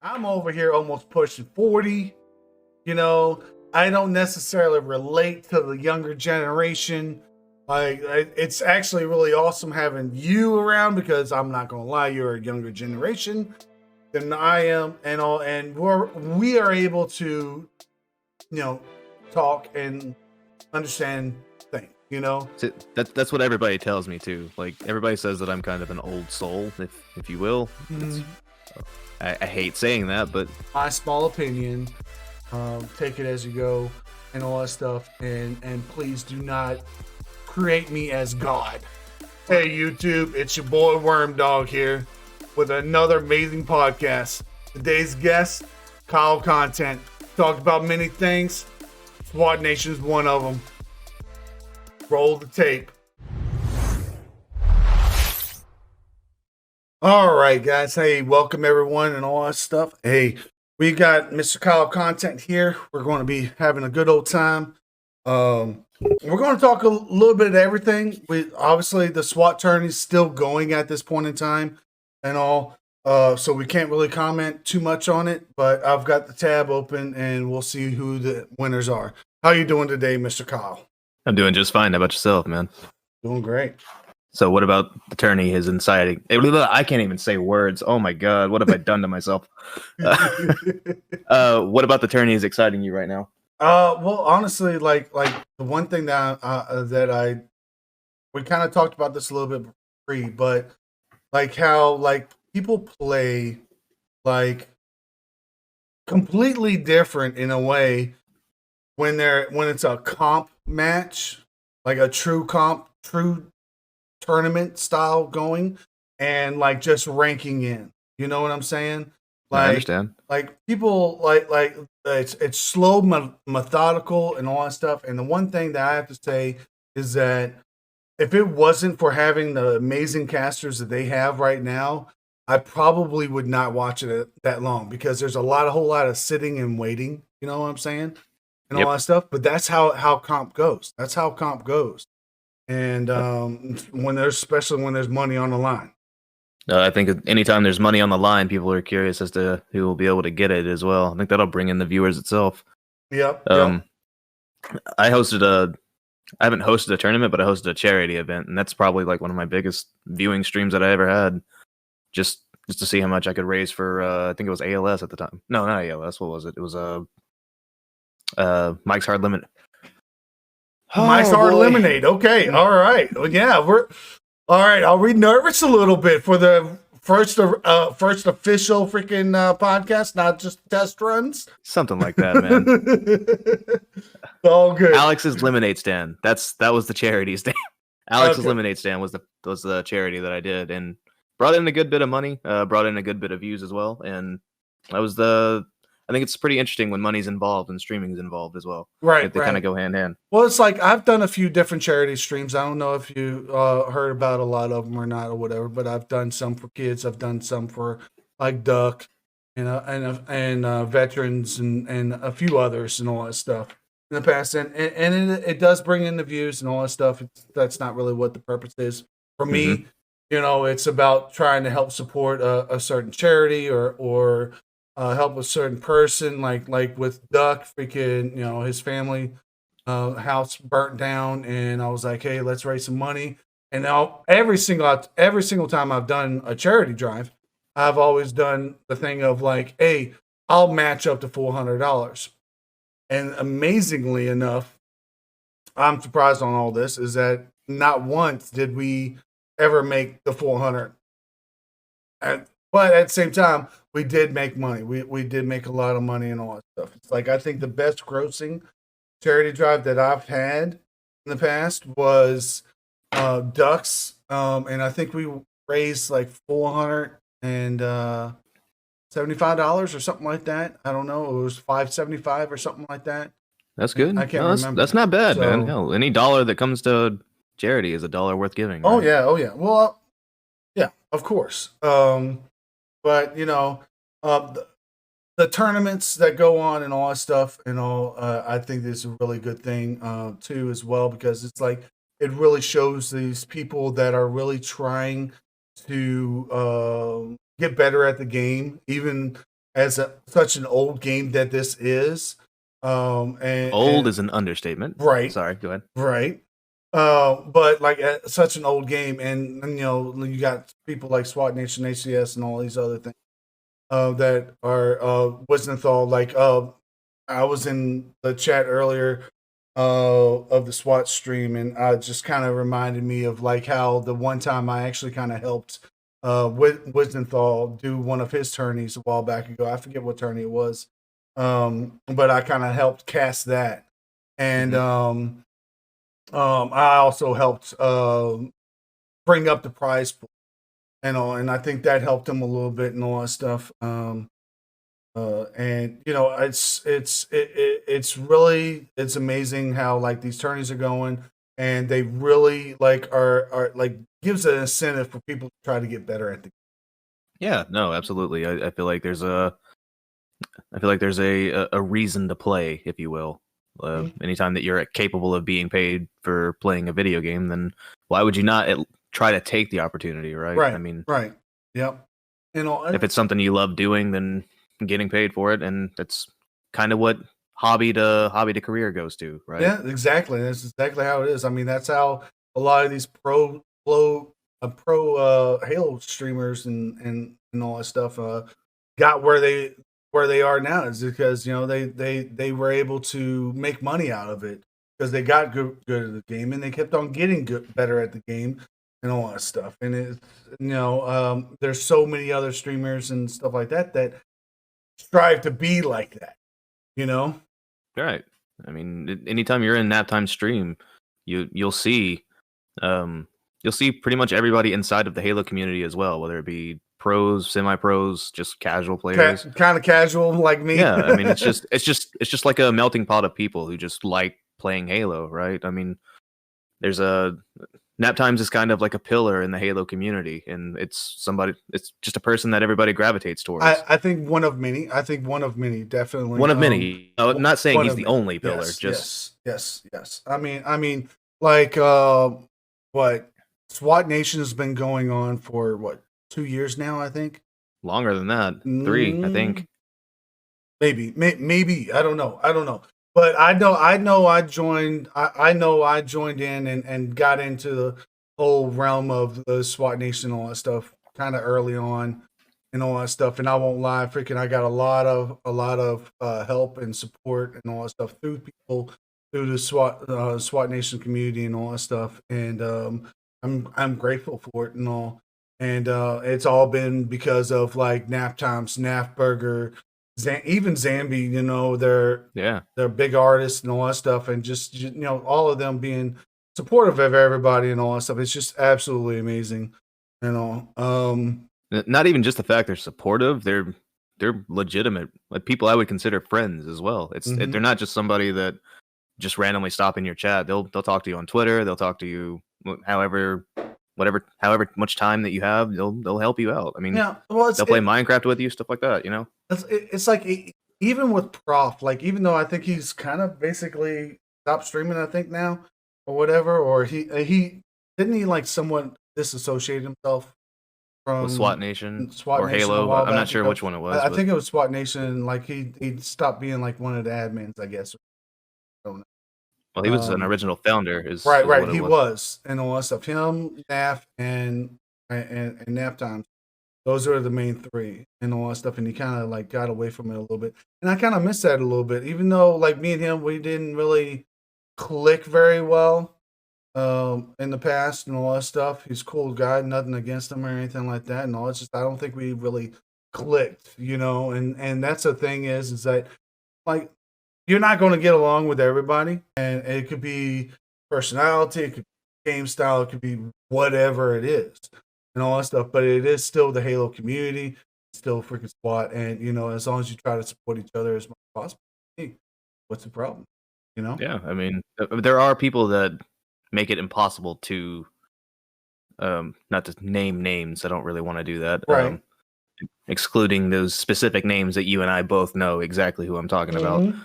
I'm over here almost pushing 40. You know, I don't necessarily relate to the younger generation. It's actually really awesome having you around because I'm not gonna lie, you're a younger generation than I am, and all, and we are able to, you know, talk and understand things. That's what everybody tells me too. Like everybody says that I'm kind of an old soul, if you will. I hate saying that, but My small opinion. Take it as you go, and all that stuff. And please do not create me as God. Hey YouTube, it's your boy Worm Dog here with another amazing podcast. Today's guest, Kyle Content, talked about many things. SWATnation is one of them. Roll the tape. All right, guys. Hey, welcome everyone and all that stuff. Hey, we got Mr. Kyle Content here. We're going to be having a good old time. We're going to talk a little bit of everything. Obviously the SWAT tourney is still going at this point in time and all. So we can't really comment too much on it, but I've got the tab open and we'll see who the winners are. How you doing today, Mr. Kyle? I'm doing just fine. How about yourself, man? Doing great. So what about the tourney? His inciting. I can't even say words. Oh my god, what have I done to myself? What about the tourney is exciting you right now? Well, honestly, like the one thing that we kind of talked about this a little bit free, but like how like people play like completely different in a way when it's a comp match, like a true tournament style going, and like just ranking in. You know what I'm saying? I understand. Like people like it's slow, methodical, and all that stuff. And the one thing that I have to say is that if it wasn't for having the amazing casters that they have right now, I probably would not watch it that long because there's a whole lot of sitting and waiting. You know what I'm saying? And all that stuff. But that's how comp goes. That's how comp goes. And especially when there's money on the line. I think anytime there's money on the line, people are curious as to who will be able to get it as well. I think that'll bring in the viewers itself. Yep. I haven't hosted a tournament, but I hosted a charity event, and that's probably like one of my biggest viewing streams that I ever had. Just to see how much I could raise for I think it was ALS at the time. No, not ALS. What was it? It was Mike's Hard Limit. Mike's Hard Lemonade. Okay. All right. Well, yeah, we're all right. I'll be nervous a little bit for the first official freaking podcast, not just test runs. Something like that, man. All good. Alex's Lemonade Stand. That was the charity stand. Alex's Lemonade Stand was the charity that I did, and brought in a good bit of money. Brought in a good bit of views as well, and I think it's pretty interesting when money's involved and streaming's involved as well. Right. They kind of go hand in hand. Well, it's like I've done a few different charity streams. I don't know if you heard about a lot of them or not or whatever, but I've done some for kids. I've done some for like Duck, and veterans and a few others and all that stuff in the past. And it does bring in the views and all that stuff. That's not really what the purpose is for me. You know, it's about trying to help support a certain charity or help a certain person, like with Duck, freaking, his family house burnt down, and I was like, hey, let's raise some money. And now every single time I've done a charity drive, I've always done the thing of like, hey, I'll match up to $400. And amazingly enough, I'm surprised on all this is that not once did we ever make the 400. But at the same time, we did make money. We did make a lot of money and all that stuff. It's like I think the best grossing charity drive that I've had in the past was Ducks, and I think we raised like $475 or something like that. I don't know. It was $575 or something like that. That's good. I can't remember. That's not bad, man. Hell, any dollar that comes to charity is a dollar worth giving. Right? Oh yeah. Well, yeah, of course. But the tournaments that go on and all that stuff and all, I think this is a really good thing too as well, because it's like it really shows these people that are really trying to get better at the game, even as such an old game that this is. Old is an understatement. Right, Sorry, go ahead. right. But like such an old game, and you got people like SWAT Nation, ACS, and all these other things that are Wisdenthal. Like I was in the chat earlier of the SWAT stream, and just kind of reminded me of like how the one time I actually kind of helped Wisdenthal do one of his tourneys a while back ago. I forget what tourney it was, but I kind of helped cast that, and I also helped bring up the prize pool, and I think that helped him a little bit and all that stuff. And it's really it's amazing how like these tourneys are going, and they really like are like gives an incentive for people to try to get better at the game. Yeah, no, absolutely. I feel like there's a reason to play, if you will. Anytime that you're capable of being paid for playing a video game, then why would you not try to take the opportunity, right? Right. I mean, right. Yep. if it's something you love doing, then getting paid for it, and that's kind of what hobby to career goes to, right? Yeah, exactly. That's exactly how it is. I mean, that's how a lot of these pro Halo streamers and all that stuff got where they are now, is because they were able to make money out of it because they got good at the game, and they kept on getting better at the game and all that stuff. And it's there's so many other streamers and stuff like that that strive to be like that. Right. I mean, anytime you're in nap time stream, you'll see pretty much everybody inside of the Halo community as well, whether it be pros, semi-pros, just casual players. Kind of casual like me. Yeah, I mean, it's just like a melting pot of people who just like playing Halo, right? I mean, there's a nap times is kind of like a pillar in the Halo community, and it's just a person that everybody gravitates towards. I think one of many. Definitely one of many. I'm not saying he's the only pillar. Yes. I mean, like what SWAT Nation has been going on for what 2 years now. I think longer than that, 3. I think maybe I don't know. But I know I joined. I know I joined in and got into the whole realm of the SWAT Nation and all that stuff kind of early on and all that stuff. And I won't lie, freaking, I got a lot of help and support and all that stuff through people through the SWAT Nation community and all that stuff. And I'm grateful for it and all. And it's all been because of like Nap Time, Snap Burger, even Zambi, they're big artists and all that stuff, and just all of them being supportive of everybody and all that stuff. It's just absolutely amazing, Not even just the fact they're supportive; they're legitimate, like people I would consider friends as well. They're not just somebody that just randomly stop in your chat. They'll talk to you on Twitter. They'll talk to you however much time that you have. They'll help you out. I mean, they'll play Minecraft with you, stuff like that. It's like even with Prof, like even though I think he's kind of basically stopped streaming, I think now or whatever, or he didn't he like somewhat disassociate himself from SWAT Nation or Halo. I'm not sure which one it was. I think it was SWAT Nation. Like he stopped being like one of the admins, I guess. I don't know. Well, he was an original founder. Right. He was, and all that stuff. Him, NAF, and Nap Time. Those are the main 3 and all that stuff. And he kind of like got away from it a little bit, and I kind of miss that a little bit. Even though like me and him, we didn't really click very well in the past and all that stuff. He's a cool guy, nothing against him or anything like that. And all it's just I don't think we really clicked, And that's the thing is that like. You're not going to get along with everybody, and it could be personality, it could be game style, it could be whatever it is, and all that stuff. But it is still the Halo community, it's still freaking SWAT, and as long as you try to support each other as much as possible, hey, what's the problem? Yeah, I mean, there are people that make it impossible to, not to name names. I don't really want to do that. Right. Excluding those specific names that you and I both know exactly who I'm talking about.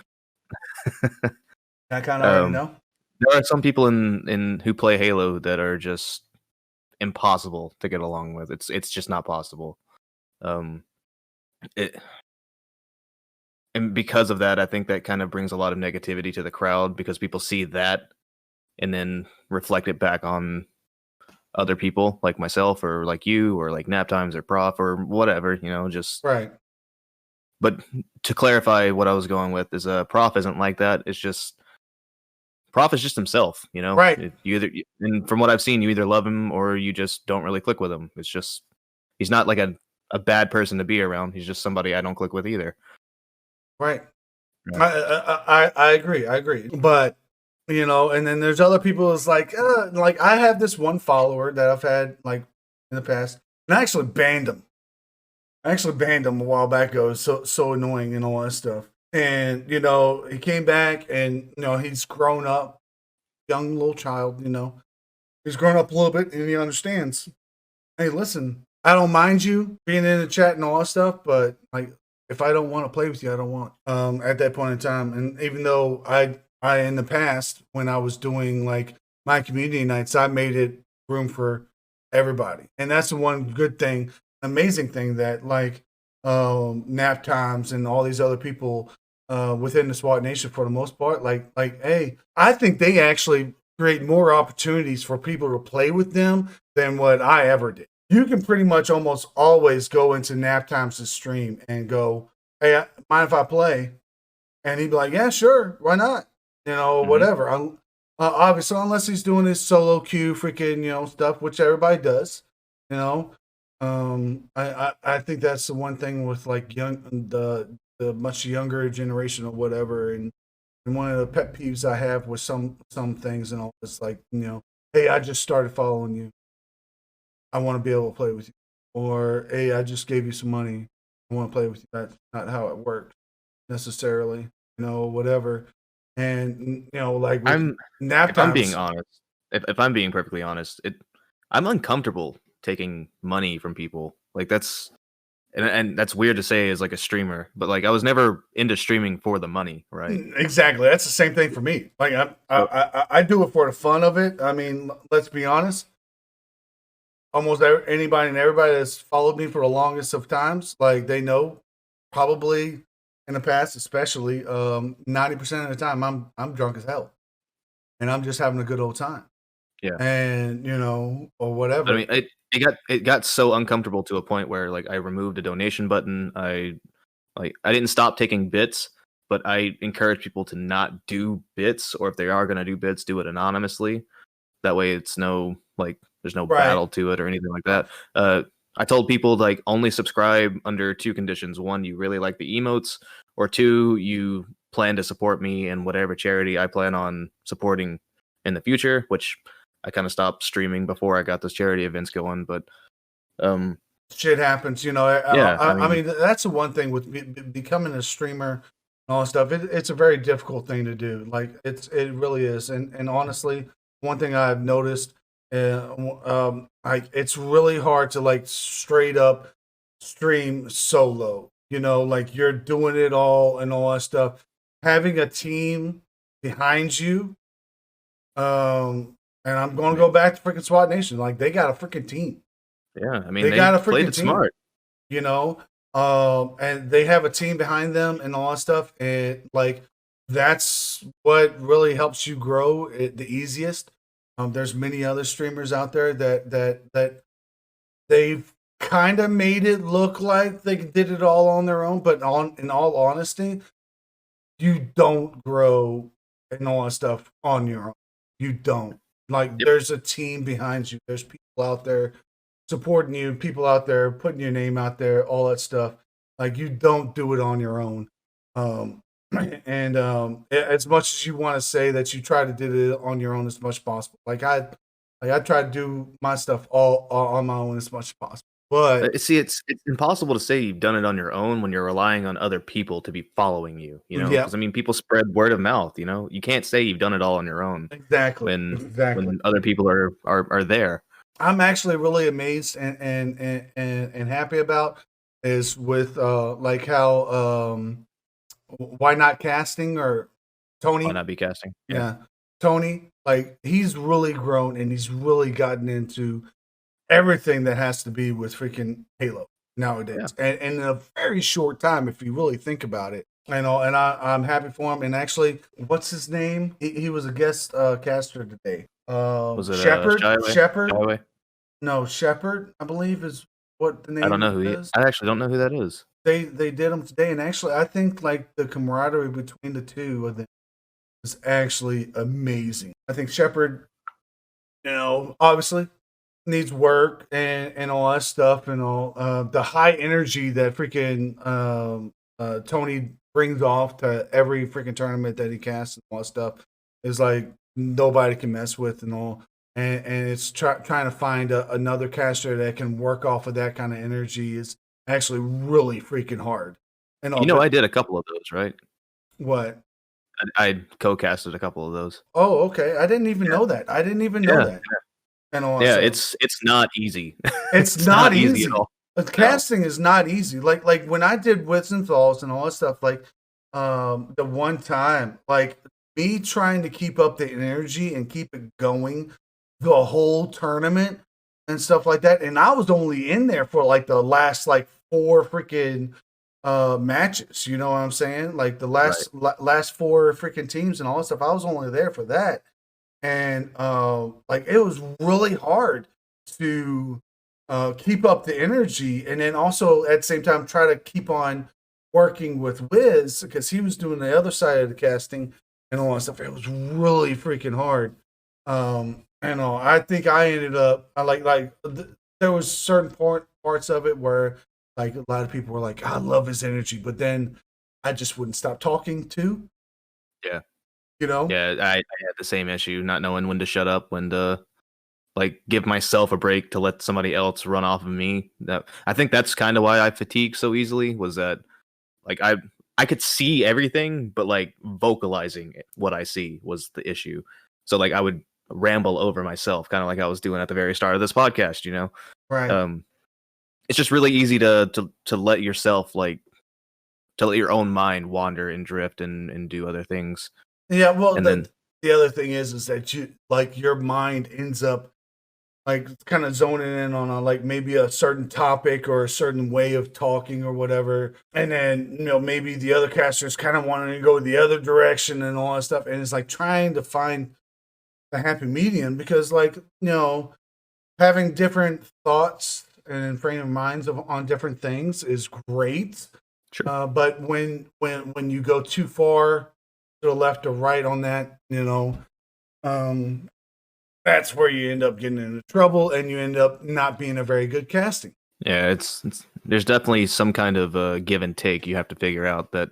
I kind of already know. There are some people in who play Halo that are just impossible to get along with. It's just not possible. and because of that, I think that kind of brings a lot of negativity to the crowd because people see that and then reflect it back on other people like myself or like you or like nap times or prof or whatever, just. Right. But to clarify what I was going with is prof isn't like that. It's just prof is just himself, Right. You either, and from what I've seen, you either love him or you just don't really click with him. It's just he's not like a bad person to be around. He's just somebody I don't click with either. Right. Yeah. I agree. I agree. But and then there's other people. It's like I have this one follower that I've had like in the past, and I actually banned him. I actually banned him a while back ago. It was so annoying and all that stuff. And he came back, and he's grown up, young little child. He's grown up a little bit, and he understands. Hey, listen, I don't mind you being in the chat and all that stuff, but like, if I don't want to play with you, I don't want. At that point in time, and even though I in the past when I was doing like my community nights, I made it room for everybody, and that's the one good thing, amazing thing that like nap times and all these other people within the SWAT Nation for the most part, like hey, I think they actually create more opportunities for people to play with them than what I ever did. You can pretty much almost always go into nap times to stream and go, hey, mind if I play? And he'd be like, yeah, sure, why not? Whatever. Obviously, unless he's doing his solo queue freaking, stuff, which everybody does, I think that's the one thing with like the much younger generation or whatever, and one of the pet peeves I have with some things and all this, like hey, I just started following you. I want to be able to play with you, or hey, I just gave you some money. I want to play with you. That's not how it works necessarily, whatever. And like with I'm nap if I'm being times, honest, if I'm being perfectly honest, I'm uncomfortable taking money from people. Like that's and that's weird to say as like a streamer, but like I was never into streaming for the money, right? exactly. That's the same thing for me. Like I do it for the fun of it. I mean, let's be honest. Almost anybody and everybody that's followed me for the longest of times, like they know probably in the past, especially 90% of the time, I'm drunk as hell, and I'm just having a good old time. Yeah. And or whatever. I mean, it got so uncomfortable to a point where like I removed a donation button. I didn't stop taking bits, but I encourage people to not do bits, or if they are going to do bits, do it anonymously. That way, it's there's no battle to it or anything like that. I told people like only subscribe under two conditions: one, you really like the emotes, or two, you plan to support me in whatever charity I plan on supporting in the future. Which I kind of stopped streaming before I got those charity events going, but shit happens, yeah. I mean, that's the one thing with becoming a streamer and all that stuff. It's a very difficult thing to do. Like it really is. And honestly, one thing I've noticed, like it's really hard to like straight up stream solo. Like you're doing it all and all that stuff. Having a team behind you, and I'm going to go back to freaking SWAT Nation. Like they got a freaking team. Yeah, I mean, They got a played freaking it team. smart. And they have a team behind them and all that stuff. And like that's what really helps you grow it the easiest. There's many other streamers out there that they've kind of made it look like they did it all on their own, but in all honesty, you don't grow and all that stuff on your own. You don't. Like there's a team behind you. There's people out there supporting you, people out there putting your name out there, all that stuff. Like you don't do it on your own. And as much as you want to say that you try to do it on your own as much as possible. Like I try to do my stuff all on my own as much as possible. But see, it's impossible to say you've done it on your own when you're relying on other people to be following you. yeah, Because I mean, people spread word of mouth. You can't say you've done it all on your own exactly. when other people are there. I'm actually really amazed and happy about is with like how why not casting or Tony? Why not be casting? Yeah. Tony, like he's really grown and he's really gotten into everything that has to be with freaking Halo nowadays. And in a very short time, if you really think about it, I know, and I'm happy for him. And actually, what's his name? He was a guest caster today. Was it Shyway? Shepherd. Shyway? No, Shepherd, I believe is what the I don't know name who he. is. I actually don't know who that is. They did them today, and actually, I think like the camaraderie between the two of them is actually amazing. I think Shepherd, obviously needs work and all that stuff and all the high energy that freaking Tony brings off to every freaking tournament that he casts and all that stuff is like nobody can mess with and all. And it's trying to find another caster that can work off of that kind of energy is actually really freaking hard. And all, I did a couple of those, right? what? I co-casted a couple of those. Oh, okay. I didn't even know that. I didn't even know that. And all, yeah, so, it's not easy. It's not easy at all. Casting is not easy. Like when I did Withenthal's and all that stuff, like the one time, like me trying to keep up the energy and keep it going the whole tournament and stuff like that. And I was only in there for like the last like 4 freaking matches. You know what I'm saying? Like the last 4 freaking teams and all that stuff. I was only there for that. And like it was really hard to keep up the energy, and then also at the same time try to keep on working with Wiz because he was doing the other side of the casting and all that stuff. It was really freaking hard. And I think I ended up there was certain parts of it where like a lot of people were like, I love his energy, but then I just wouldn't stop talking too. Yeah. Yeah, I had the same issue, not knowing when to shut up, when to like give myself a break to let somebody else run off of me. That I think that's kind of why I fatigue so easily, was that like I could see everything, but like vocalizing what I see was the issue. So like I would ramble over myself, kind of like I was doing at the very start of this podcast, right. It's just really easy to let yourself to let your own mind wander and drift and do other things. Yeah, well, And then the other thing is that you like your mind ends up like kind of zoning in on like maybe a certain topic or a certain way of talking or whatever, and then maybe the other casters kind of wanting to go the other direction and all that stuff, and it's like trying to find the happy medium because like having different thoughts and frame of minds on different things is great. Sure. But when you go too far to the left or right on that, that's where you end up getting into trouble and you end up not being a very good casting. Yeah, it's there's definitely some kind of give and take you have to figure out that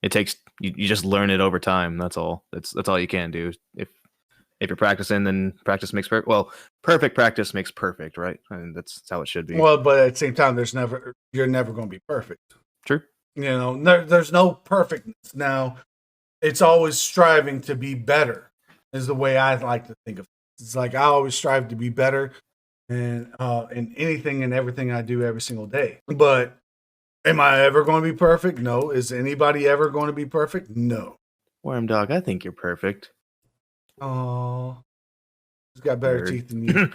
it takes you just learn it over time. That's all. That's all you can do. If you're practicing, then practice makes perfect. Well, perfect practice makes perfect, right? And that's how it should be. Well, but at the same time, you're never going to be perfect. True. There's no perfectness. Now, it's always striving to be better is the way I like to think of it. It's like I always strive to be better and in anything and everything I do every single day. But am I ever going to be perfect? No. Is anybody ever going to be perfect? No. Worm Dog, I think you're perfect. Oh, he's got better teeth than you.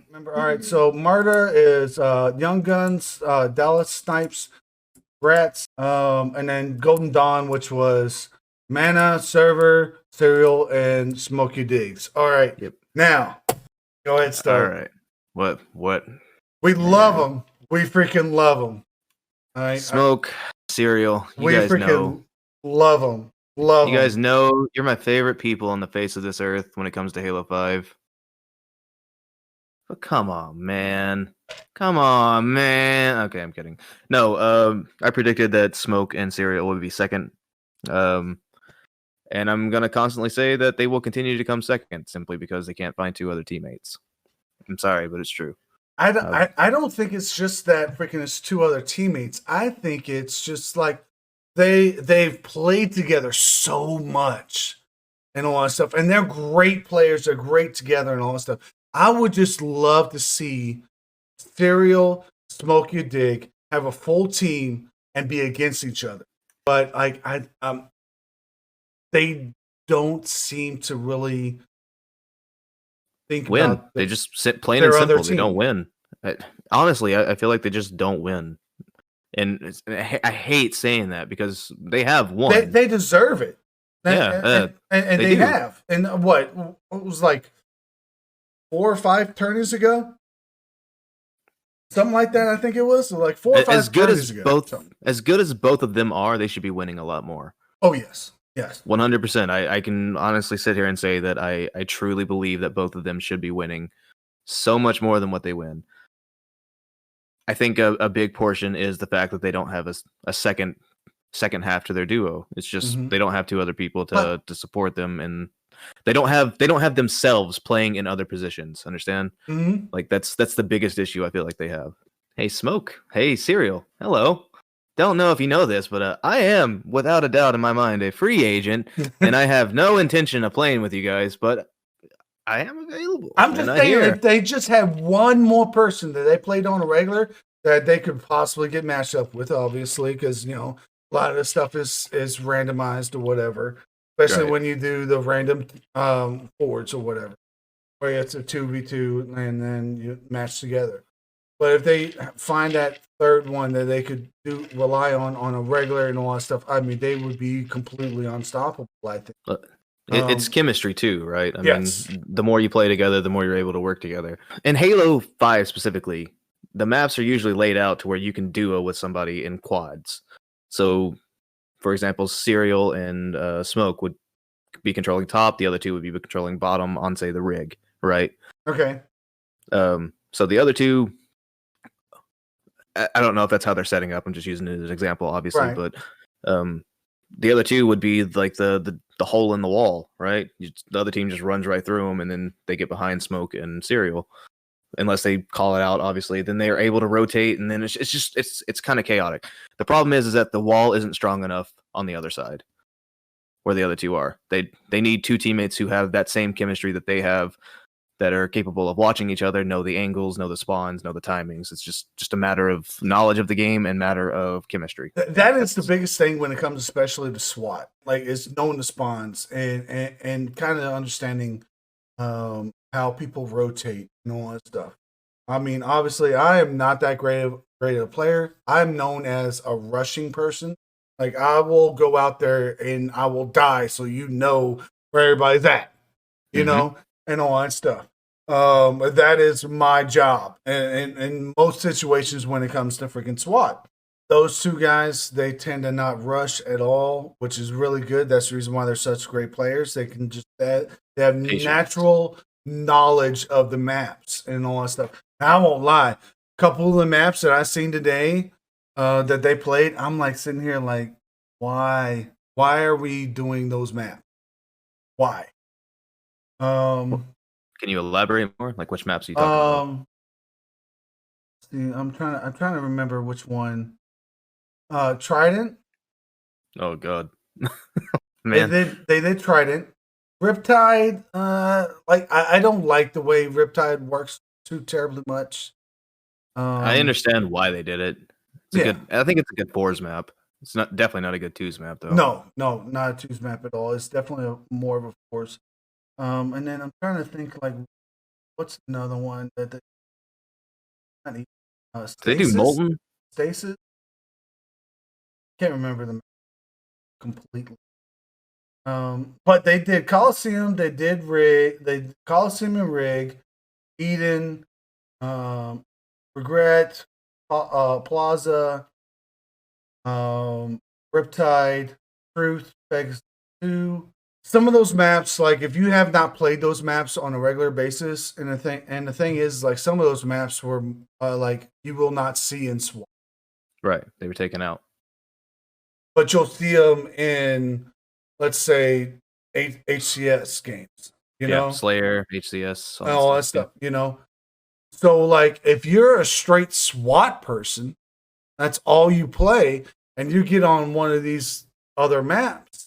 Remember, all right. So Marta is Young Guns, Dallas Snipes, Rats, and then Golden Dawn, which was Mana, Server, Serial, and Smokey Diggs. All right. Yep. Now, go ahead, start. All right. What? We love them. We freaking love them. All right. Smoke, Serial. You guys know. Love them. You guys know you're my favorite people on the face of this earth when it comes to Halo 5. But come on, man. Okay, I'm kidding. No, I predicted that Smoke and Serial would be second. And I'm going to constantly say that they will continue to come second simply because they can't find 2 other teammates. I'm sorry, but it's true. I don't think it's just that freaking it's 2 other teammates. I think it's just like they've played together so much and all that stuff. And they're great players. They're great together and all that stuff. I would just love to see Serial, Smokey Dig have a full team and be against each other. But they don't seem to really think win. about They just sit plain and simple. They don't win. Honestly, I feel like they just don't win. And I hate saying that because they have won. They deserve it. Yeah, And they they do. have. And what it was like 4 or 5 tourneys ago, something like that. I think it was like 4 or 5 As good tourneys as ago. both of them are, they should be winning a lot more. Oh yes, yes, 100%. I can honestly sit here and say that I truly believe that both of them should be winning so much more than what they win. I think a big portion is the fact that they don't have a second half to their duo. It's just they don't have 2 other people to support them, and they don't have themselves playing in other positions. Understand? Like that's the biggest issue I feel like they have. Hey, Smoke. Hey, Cereal. Hello. Don't know if you know this, but I am, without a doubt in my mind, a free agent, and I have no intention of playing with you guys, but I am available. I'm just saying, if they just had one more person that they played on a regular that they could possibly get matched up with, obviously, because a lot of this stuff is randomized or whatever, especially when you do the random forwards or whatever, where it's a 2v2 and then you match together. But if they find that third one that they could rely on a regular and all that stuff, I mean, they would be completely unstoppable, I think. It's chemistry too, right? I yes. mean, the more you play together, the more you're able to work together. In Halo 5 specifically, the maps are usually laid out to where you can duo with somebody in quads. So, for example, Cereal and Smoke would be controlling top. The other 2 would be controlling bottom on, say, the rig, right? Okay. So the other 2, I don't know if that's how they're setting up. I'm just using it as an example, obviously, but the other 2 would be like the hole in the wall, right? The other team just runs right through them, and then they get behind Smoke and Cereal, unless they call it out. Obviously, then they are able to rotate, and then it's kind of chaotic. The problem is that the wall isn't strong enough on the other side, where the other 2 are. They need 2 teammates who have that same chemistry that they have, that are capable of watching each other, know the angles, know the spawns, know the timings. It's just a matter of knowledge of the game and matter of chemistry. That is the biggest thing when it comes especially to SWAT. Like, is knowing the spawns and kind of understanding how people rotate and all that stuff. I mean, obviously, I am not that great of a player. I'm known as a rushing person. Like, I will go out there and I will die so you know where everybody's at, you know, and all that stuff. That is my job. And in most situations when it comes to freaking SWAT, those 2 guys, they tend to not rush at all, which is really good. That's the reason why they're such great players. They can just they have natural knowledge of the maps and all that stuff. Now, I won't lie. A couple of the maps that I've seen today that they played, I'm like sitting here like, why? Why are we doing those maps? Why? Can you elaborate more? Like, which maps are you talking about? See, I'm trying to remember which one. Trident. Oh god. Man. They did Trident. Riptide, like I don't like the way Riptide works too terribly much. I understand why they did it. I think it's a good 4s map. It's definitely not a good 2s map though. No, not a 2s map at all. It's definitely more of a 4s. And then I'm trying to think like what's another one that they do Molten? Stasis? Can't remember them completely. But they did Coliseum, they did Coliseum and Rig, Eden, Regret, Plaza, Riptide, Truth, Vegas 2. Some of those maps, like if you have not played those maps on a regular basis, and the thing is, like some of those maps were like you will not see in SWAT. Right, they were taken out. But you'll see them in, let's say, HCS games. You know, Slayer, HCS, all that stuff. You know, so like if you're a straight SWAT person, that's all you play, and you get on one of these other maps,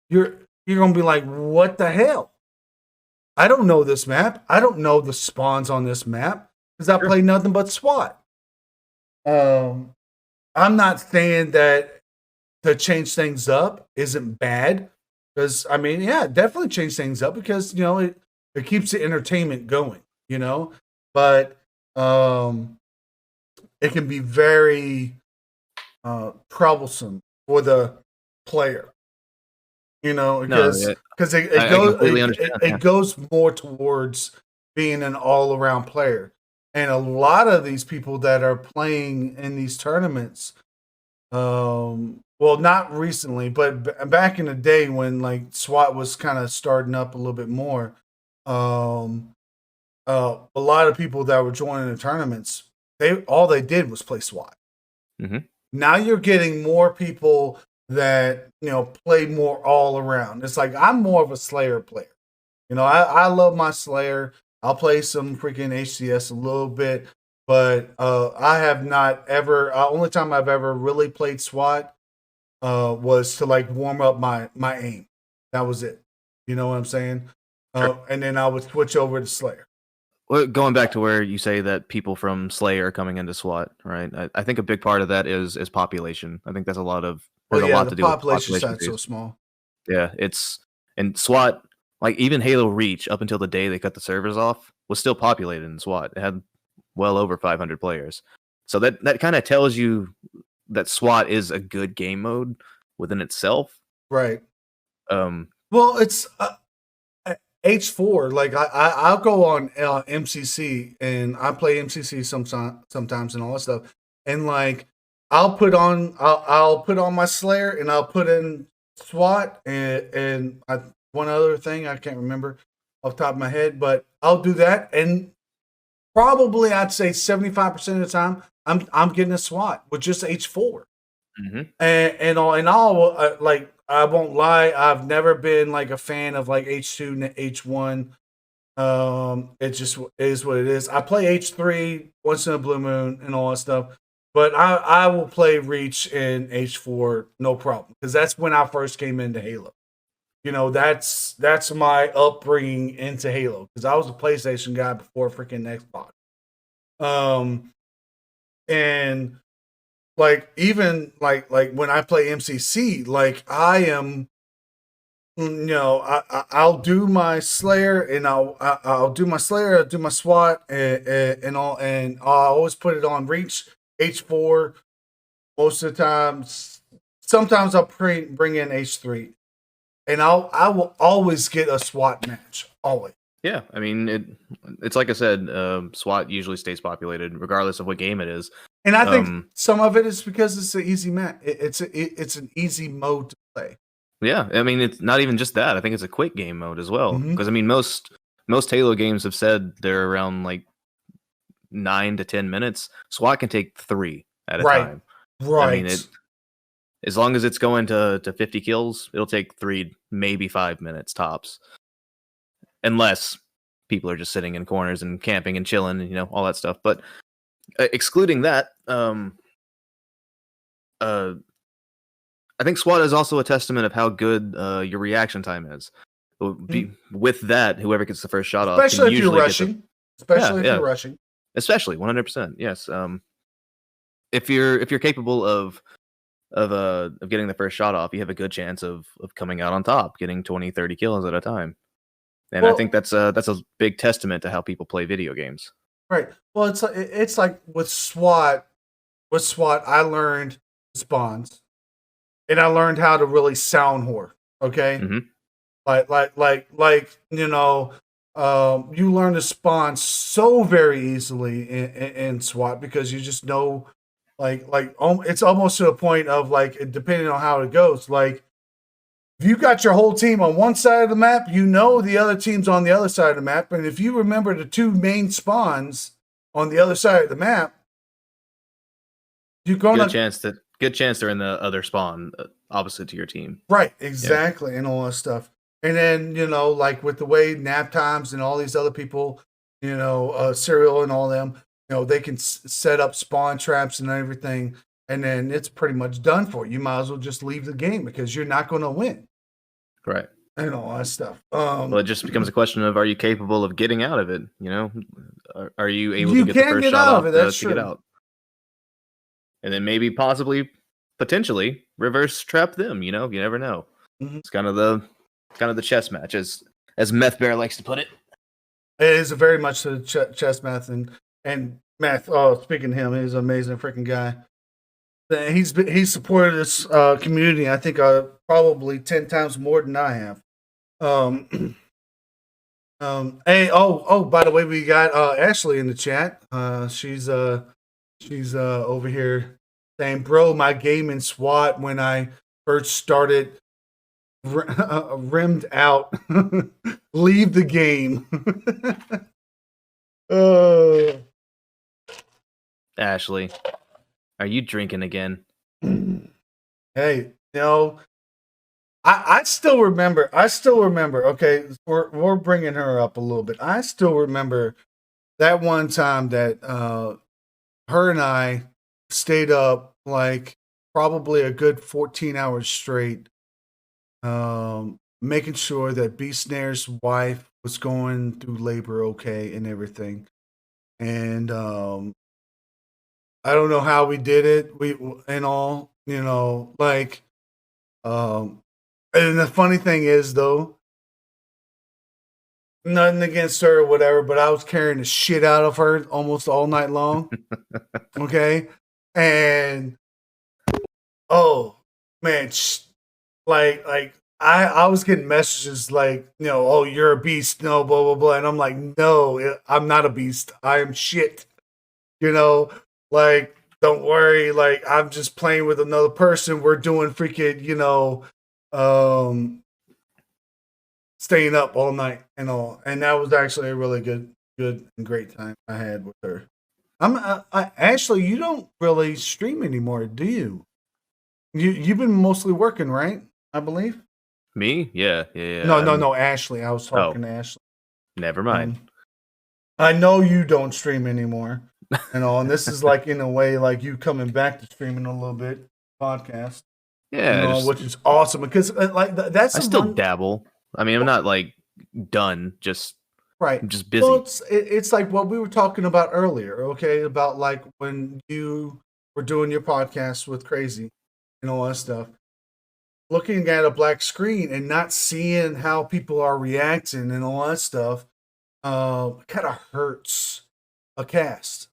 you're gonna be like, what the hell? I don't know this map. I don't know the spawns on this map because I play nothing but SWAT. I'm not saying that to change things up isn't bad, because I mean, yeah, definitely change things up because it keeps the entertainment going, but it can be very troublesome for the player. No, Because yeah, it I goes completely understand. Yeah. it goes more towards being an all around player, and a lot of these people that are playing in these tournaments, well, not recently, but back in the day when like SWAT was kind of starting up a little bit more, um, a lot of people that were joining the tournaments, they did was play SWAT. Mhm. Now you're getting more people that play more all around. It's like I'm more of a Slayer player. I love my Slayer. I'll play some freaking HCS a little bit, but I have not ever. Only time I've ever really played SWAT was to like warm up my aim. That was it. You know what I'm saying? Sure. And then I would switch over to Slayer. Well, going back to where you say that people from Slayer are coming into SWAT, right? I think a big part of that is population. I think there's a lot of Well, there's a yeah, lot the to do with the population population size so piece. small. Yeah, it's and SWAT, like even Halo Reach, up until the day they cut the servers off, was still populated in SWAT. It had well over 500 players. So that kind of tells you that SWAT is a good game mode within itself. Right. Um, Well, it's H4. Like I'll go on MCC and I play MCC sometimes and all that stuff. And like I'll put on my Slayer and I'll put in SWAT and one other thing I can't remember off the top of my head, but I'll do that and probably I'd say 75% of the time I'm getting a SWAT with just H4. mhm. And all like I won't lie, I've never been like a fan of like H2 and H1. It just is what it is. I play H3 once in a blue moon and all that stuff, but I will play Reach in H4 no problem because that's when I first came into Halo. That's my upbringing into Halo because I was a PlayStation guy before freaking Xbox. Um, and like even like when I play MCC, like I am, I'll do my Slayer and I'll do my Slayer, I'll do my SWAT and all, and I'll always put it on Reach H4 most of the times. Sometimes I'll bring in H3, and I will always get a SWAT match always. Yeah, I mean it's like I said, SWAT usually stays populated regardless of what game it is. And I think some of it is because it's an easy match. It's an easy mode to play. Yeah, I mean it's not even just that. I think it's a quick game mode as well. Mhm. Because I mean most Halo games have said they're around like 9 to 10 minutes. SWAT can take 3 at a Right. time. Right. I mean as long as it's going to 50 kills, it'll take 3, maybe 5 minutes tops. Unless people are just sitting in corners and camping and chilling and all that stuff. But excluding that, I think SWAT is also a testament of how good your reaction time is. With that, whoever gets the first shot off, Especially can if you're usually rushing. Especially if yeah, you're rushing. especially 100%. Yes. If you're capable of getting the first shot off, you have a good chance of coming out on top, getting 20, 30 kills at a time. And I think that's a big testament to how people play video games. Right. Well, it's like with SWAT. With SWAT, I learned spawns, and I learned how to really sound whore. Okay. Mm-hmm. Like you learn to spawn so very easily in SWAT because you just know, it's almost to a point of like depending on how it goes. Like if you got your whole team on one side of the map, the other team's on the other side of the map, and if you remember the two main spawns on the other side of the map, you're gonna good chance they're in the other spawn opposite to your team. Right, exactly, yeah. And all that stuff. And then like with the way nap times and all these other people, Serial and all them, they can set up spawn traps and everything, and then it's pretty much done for you. You might as well just leave the game because you're not going to win. Right. And all that stuff. Well, it just becomes a question of, are you capable of getting out of it? Are you able to get the first shot off to get out? And then maybe potentially reverse trap them. You never know. Mm-hmm. It's kind of the chess match, as Meth Bear likes to put it. It is very much the chess match, and Matt. Oh, speaking of him, he's an amazing freaking guy. He's supported this community. I think probably 10 times more than I have. Um, hey, oh, by the way, we got Ashley in the chat. She's over here saying, "Bro, my game in SWAT when I first started rimmed out. Leave the game." uh, Ashley, are you drinking again? hey, I still remember. Okay, we're bringing her up a little bit. I still remember that one time that her and I stayed up like probably a good 14 hours straight, making sure that B Snare's wife was going through labor okay and everything. And I don't know how we did it. We and all, like and the funny thing is though, nothing against her or whatever, but I was carrying the shit out of her almost all night long. Okay. And oh man, like I was getting messages like, oh, you're a beast, no, blah blah blah. And I'm like, no, I'm not a beast. I am shit. You know, like, don't worry, like I'm just playing with another person. We're doing freaking, um staying up all night and all. And that was actually a really good and great time I had with her. Ashley, you don't really stream anymore, do you? You've been mostly working, right? I believe. Me? Yeah, yeah, yeah. No, Ashley. I was talking to Ashley. Never mind. I know you don't stream anymore, and this is like in a way like you coming back to streaming a little bit podcast. Yeah, which is awesome because like that's I still dabble. I mean, I'm not like done. Just right. I'm just busy. Well, it's like what we were talking about earlier. Okay, about like when you were doing your podcast with Crazy and all that stuff. Looking at a black screen and not seeing how people are reacting and all that stuff kind of hurts a cast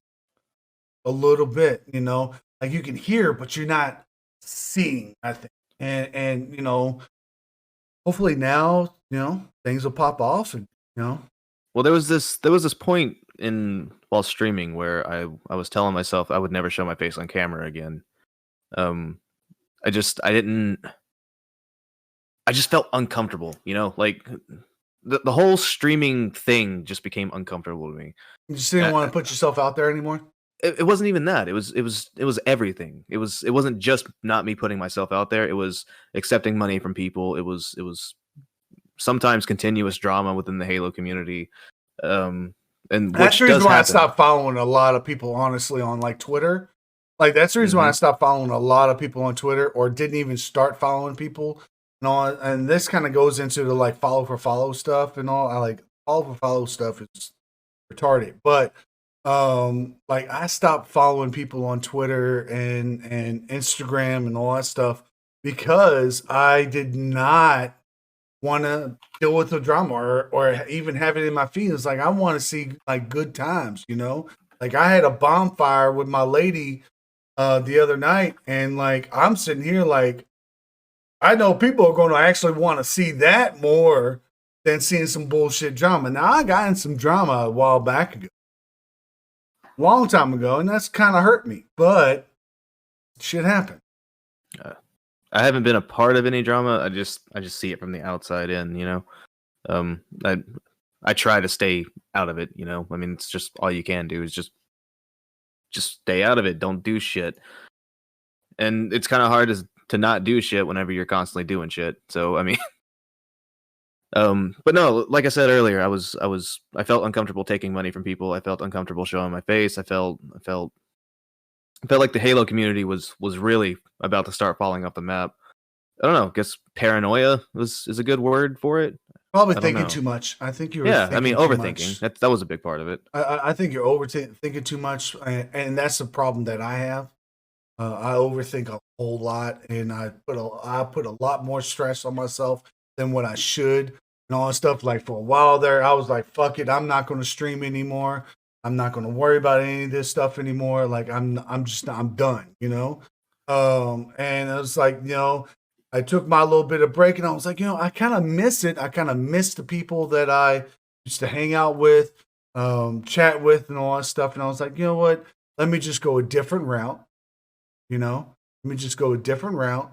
a little bit, like you can hear but you're not seeing, I think. And hopefully now things will pop off and well, there was this point while streaming where I was telling myself I would never show my face on camera again. I just felt uncomfortable, like the whole streaming thing just became uncomfortable to me. You just didn't want to put yourself out there anymore? It wasn't even that. It was everything. It wasn't just not me putting myself out there. It was accepting money from people. It was sometimes continuous drama within the Halo community. And that's the reason why I stopped following a lot of people, honestly, on like Twitter. Like that's the reason why I stopped following a lot of people on Twitter, or didn't even start following people. And this kind of goes into the like follow for follow stuff and all. I like follow for follow stuff is retarded, but like I stopped following people on Twitter and Instagram and all that stuff because I did not want to deal with the drama or even have it in my feed. It's like I want to see like good times, like I had a bonfire with my lady the other night, and like I'm sitting here like I know people are going to actually want to see that more than seeing some bullshit drama. Now I got in some drama a while back ago, long time ago, and that's kind of hurt me, but shit happened. I haven't been a part of any drama. I just see it from the outside in, I try to stay out of it, I mean, it's just all you can do is just stay out of it. Don't do shit. And it's kind of hard to not do shit whenever you're constantly doing shit. So, I mean, but no, like I said earlier, I felt uncomfortable taking money from people. I felt uncomfortable showing my face. I felt like the Halo community was really about to start falling off the map. I don't know. I guess paranoia is a good word for it. Probably thinking too much. I think you're. Yeah, I mean, overthinking. That was a big part of it. I think you're overthinking too much, and that's the problem that I have. I overthink a whole lot, and I put a lot more stress on myself than what I should, and all that stuff. Like for a while there, I was like, "Fuck it, I'm not going to stream anymore." I'm not going to worry about any of this stuff anymore. Like I'm done, you know? And it was like, you know, I took my little bit of break and I was like, you know, I kind of miss it. I kind of miss the people that I used to hang out with, chat with and all that stuff. And I was like, you know what? Let me just go a different route, you know? Let me just go a different route.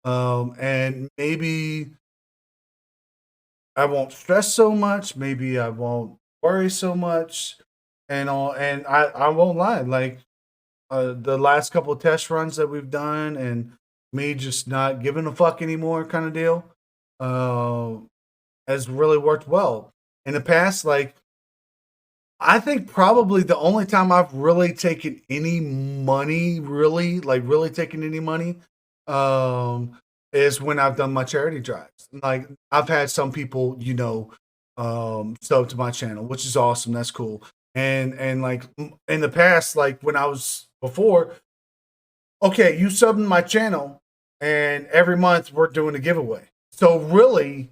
And maybe I won't stress so much. Maybe I won't worry so much and all. And I won't lie. Like the last couple of test runs that we've done and me just not giving a fuck anymore kind of deal uh, has really worked well. In the past, like, I think probably the only time I've really taken any money, really taken any money, um, is when I've done my charity drives. Like I've had some people, you know, sub to my channel, which is awesome. That's cool. And like in the past, like when I was before, okay, you sub to my channel, and every month we're doing a giveaway. So really,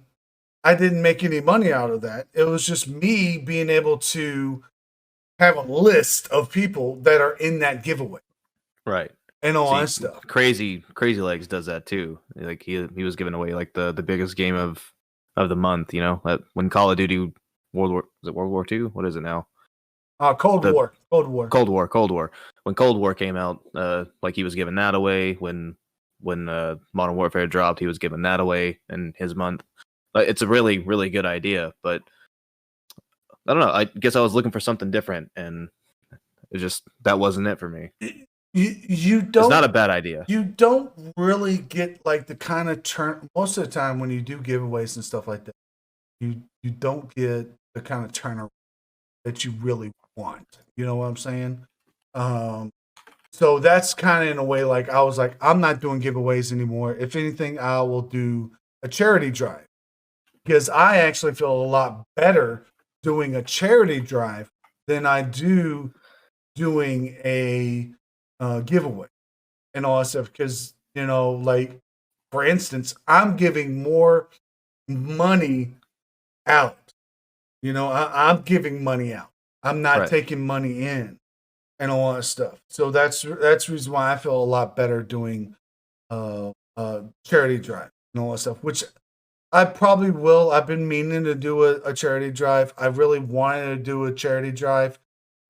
I didn't make any money out of that. It was just me being able to have a list of people that are in that giveaway. Right. And all See, that stuff. Crazy Legs does that too. Like he was giving away like the biggest game of the month, you know, when Call of Duty World War II? What is it now? Cold The War. Cold War. When Cold War came out, like he was giving that away. When Modern Warfare dropped, he was giving that away in his month. It's a really, really good idea, but I don't know. I guess I was looking for something different, and it just that wasn't it for me. You don't. It's not a bad idea. You don't really get like the kind of turn. Most of the time, when you do giveaways and stuff like that, you don't get the kind of turnaround that you really want. You know what I'm saying? So that's kind of in a way like I was like, I'm not doing giveaways anymore. If anything, I will do a charity drive because I actually feel a lot better doing a charity drive than I do doing a giveaway and all that stuff. Because, you know, like for instance, I'm giving more money out. You know, I'm giving money out. I'm not Right. taking money in and all that stuff. So that's the reason why I feel a lot better doing charity drive and all that stuff, which I probably will. I've been meaning to do a charity drive. I really wanted to do a charity drive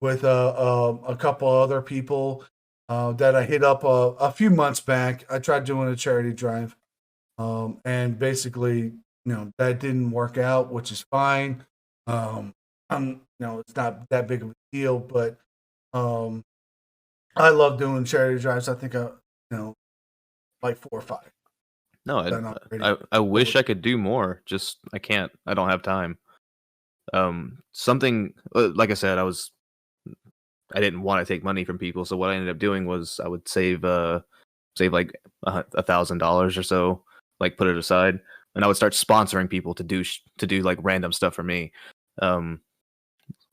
with a couple other people that I hit up a few months back. I tried doing a charity drive, and basically, you know, that didn't work out, which is fine. You know, it's not that big of a deal, but um, I love doing charity drives. I think you know, like 4 or 5. No, Done already. I wish I could do more. Just I can't. I don't have time. Something like I said, I didn't want to take money from people, so what I ended up doing was I would save like $1,000 or so, like put it aside, and I would start sponsoring people to do like random stuff for me.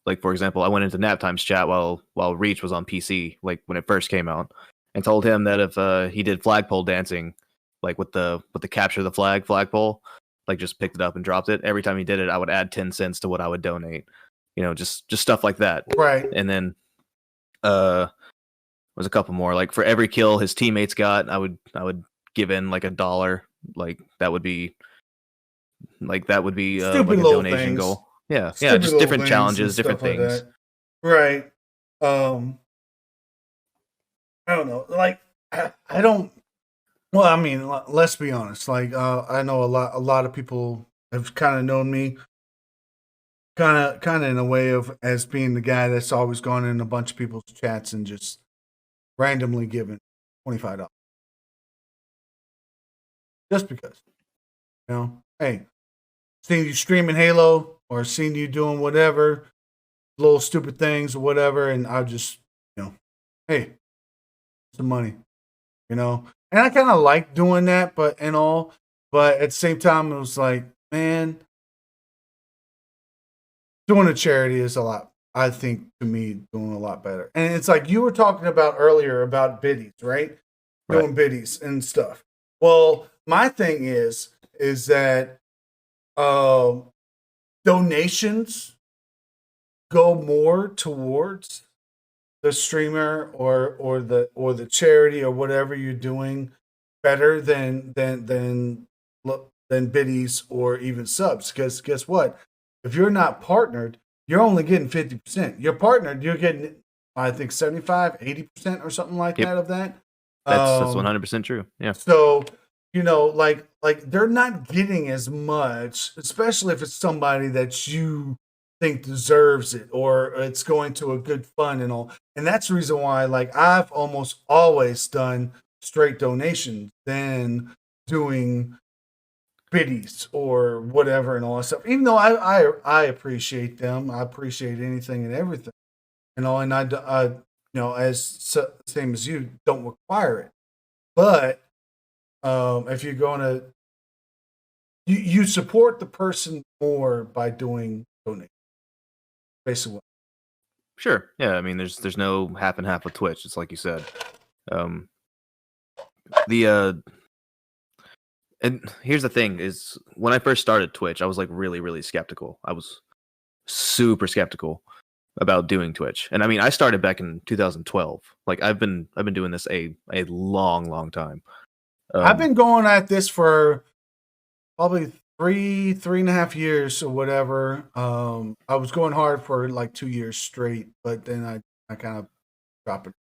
Like for example, I went into Naptime's chat while Reach was on PC, like when it first came out, and told him that if he did flagpole dancing, like with the capture the flagpole, like just picked it up and dropped it. Every time he did it, I would add 10 cents to what I would donate. You know, just stuff like that. Right. And then was a couple more. Like for every kill his teammates got, I would give in like $1. Like that would be like Stupid a little donation things. goal. Yeah, Stupid just little different things challenges, and different stuff like things. that. Right. I don't know. Like I don't. Well, I mean, let's be honest. Like I know a lot of people have kind of known me, kind of in a way of as being the guy that's always gone in a bunch of people's chats and just randomly given $25 just because. You know, hey, seen you streaming Halo or seen you doing whatever, little stupid things or whatever, and I just, you know, hey, some money, you know. And I kind of like doing that, but at the same time, it was like, man, doing a charity is a lot. I think to me, doing a lot better. And it's like you were talking about earlier about biddies, right? Right. Doing biddies and stuff. Well, my thing is that donations go more towards the streamer or the charity or whatever you're doing better than biddies or even subs. Because guess what? If you're not partnered, you're only getting 50%. You're partnered, you're getting, I think, 75, 80% or something like Yep. that of that. That's 100% true. Yeah. So, like they're not getting as much, especially if it's somebody that you think deserves it or it's going to a good fund and all. And that's the reason why, like, I've almost always done straight donations than doing biddies or whatever and all that stuff. Even though I appreciate them, I appreciate anything and everything, and same as you, don't require it. But if you're going to, you support the person more by doing donate, basically. Sure. Yeah. I mean, there's no half and half with Twitch. It's like you said. The and here's the thing: is when I first started Twitch, I was like really, really skeptical. I was super skeptical about doing Twitch, and I mean, I started back in 2012. Like I've been doing this a long time. I've been going at this for probably 3.5 years or whatever. I was going hard for like 2 years straight, but then I kind of dropped it.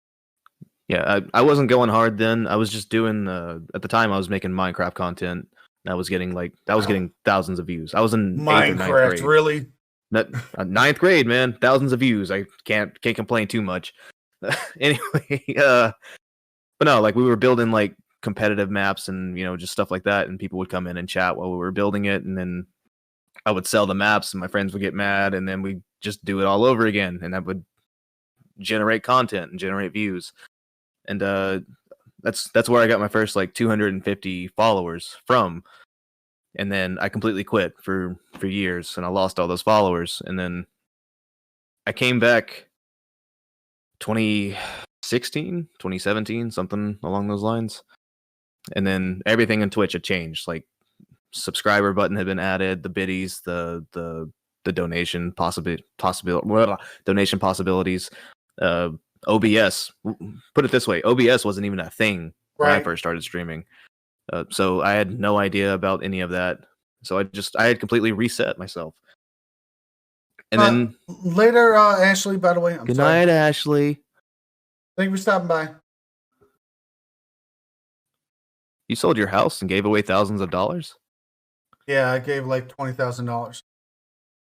Yeah, I wasn't going hard then. I was just doing at the time I was making Minecraft content. And I was getting thousands of views. I was in Minecraft, really? Ninth grade, man, thousands of views. I can't complain too much. Anyway, but no, like we were building like competitive maps and just stuff like that, and people would come in and chat while we were building it, and then I would sell the maps, and my friends would get mad, and then we just do it all over again, and that would generate content and generate views, and that's where I got my first like 250 followers from. And then I completely quit for years, and I lost all those followers. And then I came back 2016, 2017, something along those lines. And then everything in Twitch had changed. Like subscriber button had been added, the biddies, the donation donation possibilities. OBS. Put it this way, OBS wasn't even a thing when I first started streaming. So I had no idea about any of that. So I had completely reset myself. And then later, Ashley, by the way, good night, Ashley. Thank you for stopping by. You sold your house and gave away thousands of dollars? Yeah, I gave like $20,000.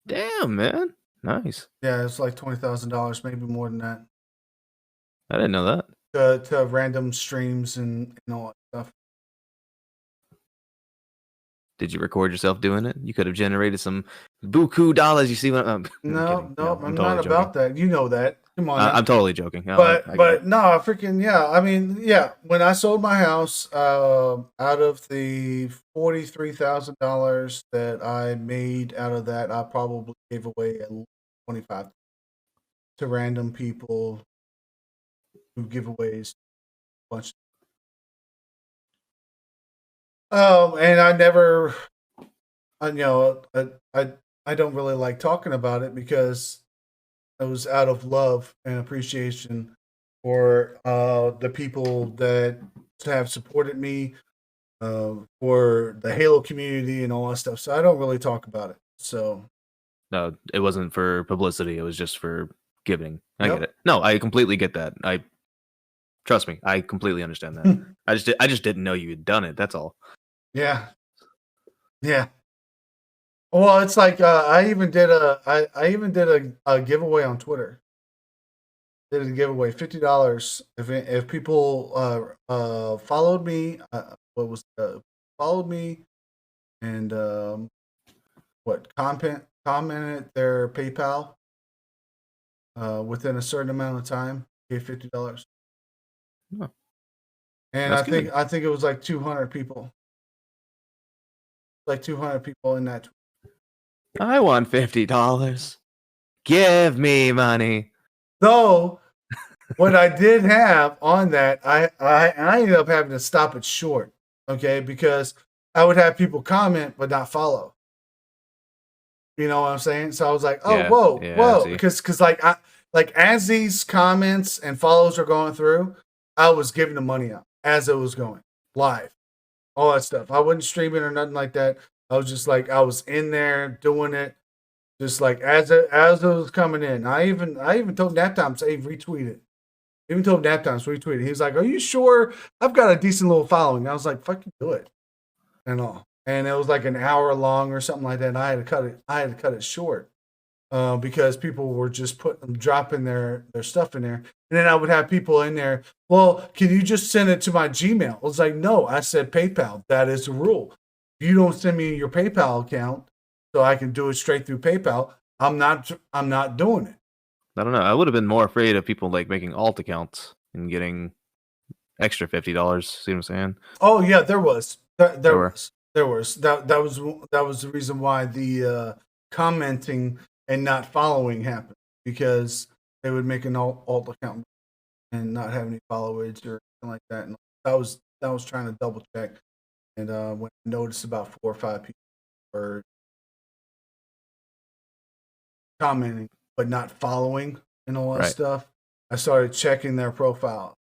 Damn, man. Nice. Yeah, it's like $20,000, maybe more than that. I didn't know that. To random streams and all that stuff. Did you record yourself doing it? You could have generated some buku dollars. You see what I'm No, I'm totally not about that. You know that. Come on. I'm totally joking. But no, freaking yeah. I mean, yeah. When I sold my house, out of the $43,000 that I made out of that, I probably gave away at least 25 to random people who giveaways a bunch. And I never, I don't really like talking about it because it was out of love and appreciation for the people that have supported me, for the Halo community and all that stuff. So I don't really talk about it. So no, it wasn't for publicity. It was just for giving. I get it. No, I completely get that. Trust me, I completely understand that. I just didn't know you had done it. That's all. Yeah. Well, it's like I even did a giveaway on Twitter. Did a giveaway $50 if people followed me. Followed me and commented their PayPal within a certain amount of time. Gave $50. Huh. And I think it was like 200 people. Like 200 people in that. I want $50. Give me money. Though, what I did have on that, I ended up having to stop it short, okay? Because I would have people comment but not follow. You know what I'm saying? So I was like, oh, Yeah, whoa, yeah, I whoa, see. because like as these comments and follows are going through, I was giving the money out as it was going live, all that stuff. I wasn't streaming or nothing like that. I was just like I was in there doing it, just like as it was coming in. I even told Naptime, say retweet it. Even told Naptime to retweet it. He was like, "Are you sure? I've got a decent little following." I was like, "Fucking do it," and all. And it was like an hour long or something like that. And I had to cut it. I had to cut it short because people were just dropping their stuff in there. And then I would have people in there. Well, can you just send it to my Gmail? I was like, no. I said PayPal. That is the rule. If you don't send me your PayPal account, so I can do it straight through PayPal, I'm not doing it. I don't know. I would have been more afraid of people like making alt accounts and getting extra $50. See what I'm saying? Oh yeah, there was. There, There there were. was. There was. That was the reason why the commenting and not following happened, because they would make an alt account and not have any followers or anything like that. And that was trying to double check. And when I noticed about 4 or 5 people were commenting but not following and all that Right. stuff, I started checking their profile.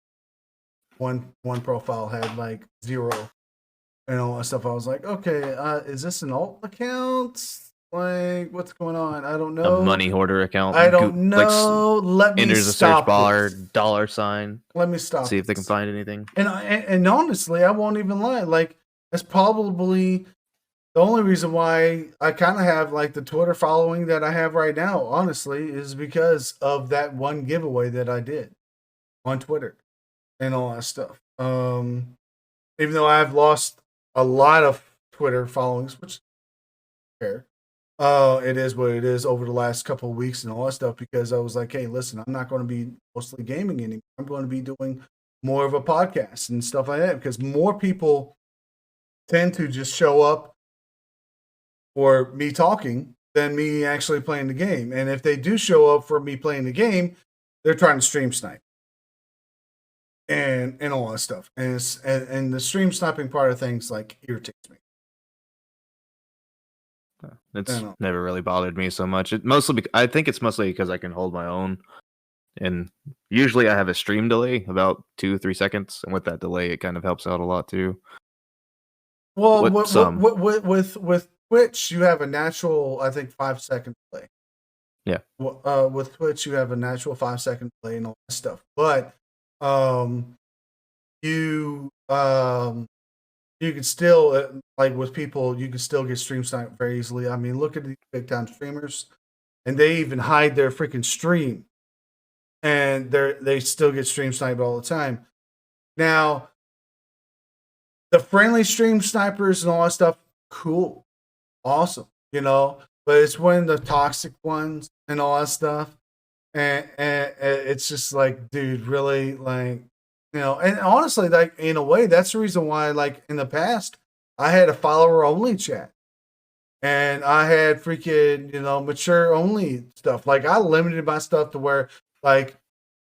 One profile had like 0 and all that stuff. I was like, okay, is this an alt account? Like, what's going on? I don't A know. money hoarder account. I don't know. Let me Enters a search stop bar, this. $sign. Let me stop See if they can this. find anything. And honestly, I won't even lie. Like, that's probably the only reason why I kind of have like the Twitter following that I have right now, honestly, is because of that one giveaway that I did on Twitter and all that stuff. Even though I've lost a lot of Twitter followings, which I don't care. It is what it is over the last couple of weeks and all that stuff, because I was like, hey, listen, I'm not going to be mostly gaming anymore. I'm going to be doing more of a podcast and stuff like that, because more people tend to just show up for me talking than me actually playing the game. And if they do show up for me playing the game, they're trying to stream snipe and all that stuff. And the stream sniping part of things like irritates me. It's never really bothered me so much. I think it's mostly because I can hold my own, and usually I have a stream delay about 2-3 seconds, and with that delay, it kind of helps out a lot too. Well, With with Twitch, you have a natural, I think, 5 second delay. Yeah. With Twitch, you have a natural 5 second delay and all that stuff. But you you can still like with people, you can still get stream sniped very easily. I mean, look at these big time streamers, and they even hide their freaking stream, and they still get stream sniped all the time. Now, the friendly stream snipers and all that stuff, cool, awesome, but it's when the toxic ones and all that stuff, and it's just like, dude, really, like, and honestly, like, in a way, that's the reason why, like, in the past, I had a follower only chat, and I had freaking, mature only stuff. Like, I limited my stuff to where, like,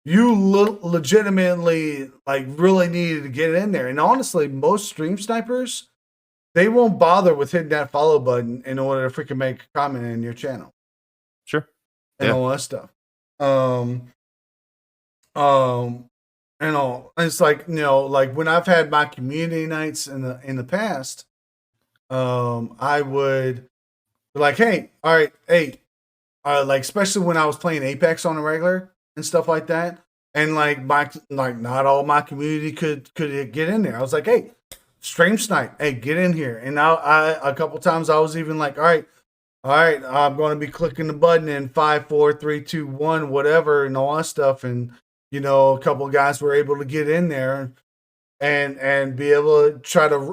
you legitimately, like, really needed to get in there. And honestly, most stream snipers, they won't bother with hitting that follow button in order to freaking make a comment in your channel. Sure. And Yeah. all that stuff. And all, it's like, like when I've had my community nights in the past, I would be like, hey, all right, hey, like, especially when I was playing Apex on a regular and stuff like that, and like not all my community could get in there. I was like, hey, stream snipe, hey, get in here. And I a couple times I was even like, all right, I'm going to be clicking the button in 5, 4, 3, 2, 1, whatever, and all that stuff. And a couple of guys were able to get in there and be able to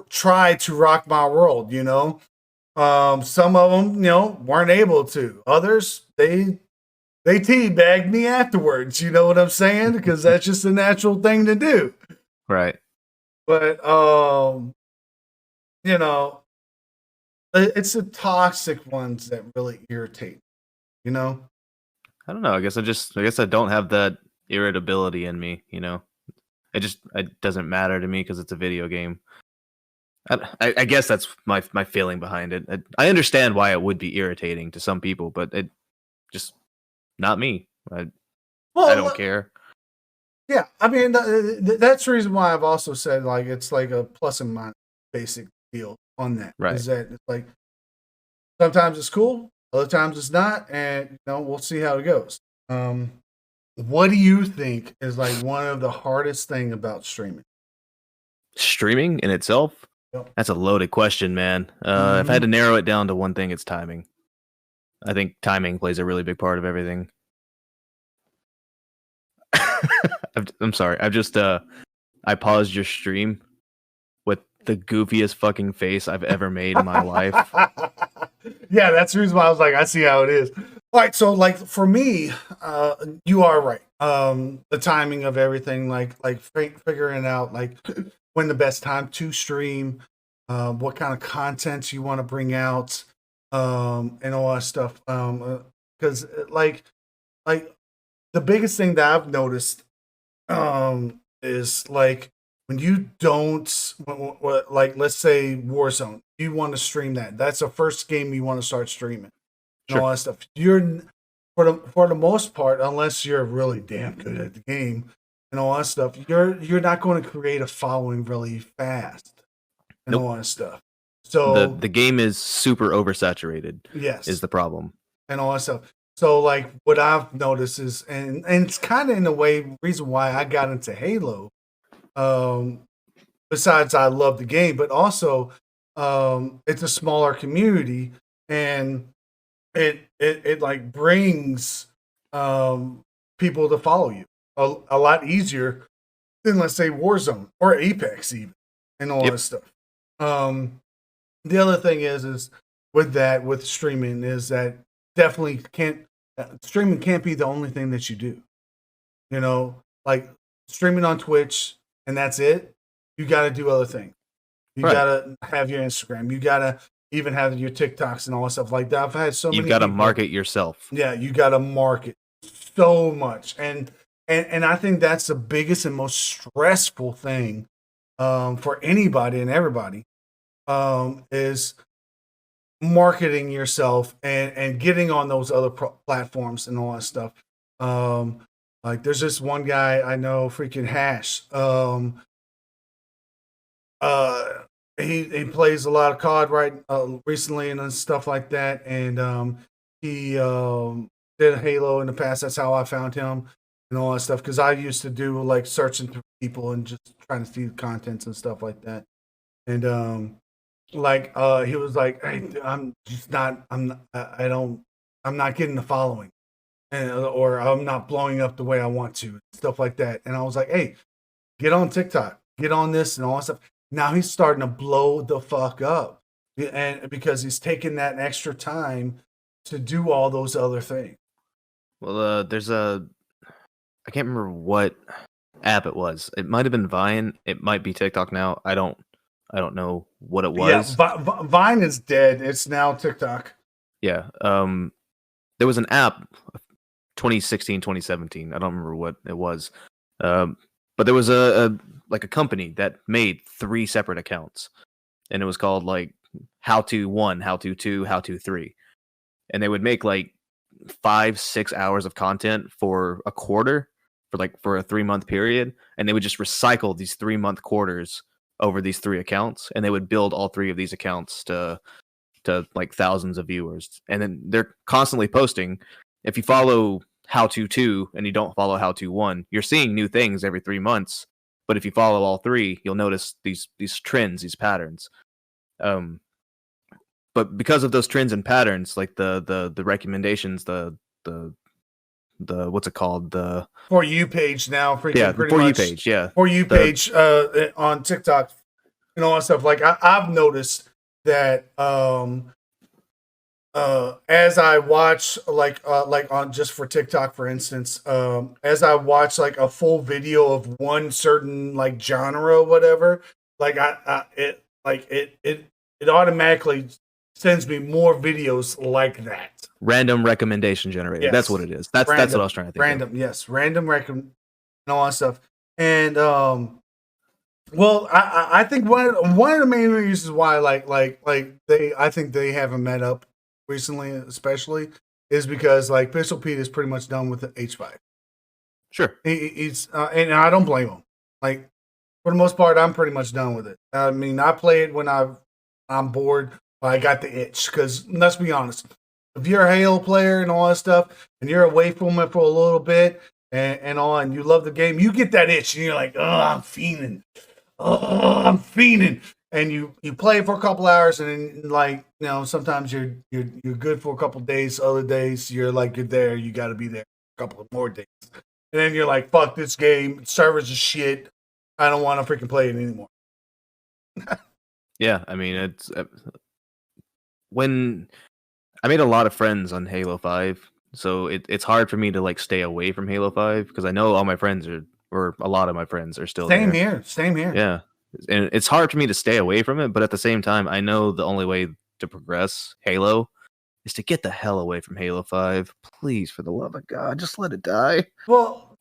try to rock my world. Some of them, weren't able to. Others, they teabagged me afterwards. You know what I'm saying? Because that's just a natural thing to do. Right. But it's the toxic ones that really irritate. I don't know. I guess I don't have that irritability in me. It doesn't matter to me because it's a video game. I guess that's my feeling behind it. I understand why it would be irritating to some people, but it just not me. I don't care. Yeah, I mean that's the reason why I've also said like it's like a plus and minus basic deal on that. Right. Is that it's like sometimes it's cool, other times it's not, and we'll see how it goes. What do you think is like one of the hardest thing about streaming? Streaming in itself? Yep. That's a loaded question, man. If I had to narrow it down to one thing, it's timing. I think timing plays a really big part of everything. I'm sorry. I paused your stream with the goofiest fucking face I've ever made in my life. Yeah, that's the reason why I was like, I see how it is. All right, so like for me, you are right. The timing of everything, like figuring out like when the best time to stream, what kind of content you want to bring out, and all that stuff. Because like the biggest thing that I've noticed is like when you don't like let's say Warzone, you want to stream that's the first game you want to start streaming and all that stuff. You're for the most part, unless you're really damn good at the game and all that stuff, you're not going to create a following really fast and all that stuff. So the game is super oversaturated. Yes, is the problem and all that stuff. So like what I've noticed is, and it's kind of in a way reason why I got into Halo. Besides I love the game, but also it's a smaller community and it like brings people to follow you a lot easier than let's say Warzone or Apex even and all that stuff. The other thing is with streaming is that definitely streaming can't be the only thing that you do. Like streaming on Twitch and that's it. You got to do other things. You got to have your Instagram. You got to even have your TikToks and all that stuff like that. I've had so many. You've got to market yourself. Yeah, you got to market so much, and I think that's the biggest and most stressful thing for anybody and everybody is marketing yourself and getting on those other platforms and all that stuff. Like there's this one guy I know, freaking Hash. He plays a lot of COD recently and stuff like that, and he did Halo in the past. That's how I found him and all that stuff because I used to do like searching through people and just trying to see the contents and stuff like that. And he was like, "Hey, I'm not getting the following, or I'm not blowing up the way I want to, stuff like that." And I was like, "Hey, get on TikTok, get on this and all that stuff." Now he's starting to blow the fuck up, and because he's taking that extra time to do all those other things. Well, there's I can't remember what app it was. It might have been Vine. It might be TikTok now. I don't know what it was. Yeah, Vine is dead. It's now TikTok. Yeah. There was an app, 2016, 2017. I don't remember what it was. But there was a company that made 3 separate accounts, and it was called like How To 1, How To 2, How To 3, and they would make like 5-6 hours of content for a quarter for a 3-month period, and they would just recycle these 3-month quarters over these 3 accounts, and they would build all 3 of these accounts to like thousands of viewers, and then they're constantly posting. If you follow How To 2 and you don't follow How To 1, you're seeing new things every 3 months. But if you follow all 3, you'll notice these trends, these patterns. But because of those trends and patterns, like the recommendations, the what's it called, the For You page now, freaking pretty For much. You page, yeah, For You page on TikTok and all that stuff. Like I've noticed that as I watch like on just for TikTok, for instance, as I watch like a full video of one certain like genre or whatever, like it automatically sends me more videos like that. Random recommendation generator. Yes. That's what it is. That's what I was trying to think. Random, yes, random and all that stuff. And Well, I think one of the main reasons why I think they haven't met up recently, especially, is because like Pistol Pete is pretty much done with the H5. Sure. He's and I don't blame him. Like for the most part, I'm pretty much done with it. I mean, I play it when I'm bored. I got the itch because let's be honest, if you're a Halo player and all that stuff, and you're away from it for a little bit and all, and you love the game, you get that itch, and you're like, oh, I'm fiending. Oh, I'm fiending. And you play for a couple hours, and then like sometimes you're good for a couple days. Other days you're like you're there. You got to be there a couple of more days, and then you're like, fuck this game. Servers is shit. I don't want to freaking play it anymore. Yeah, I mean, it's when I made a lot of friends on Halo 5, so it's hard for me to like stay away from Halo 5 because I know all my friends are, or a lot of my friends are still Same there. here. Same here. Yeah, and it's hard for me to stay away from it, but at the same time, I know the only way to progress Halo is to get the hell away from Halo 5. Please, for the love of God, just let it die. Well,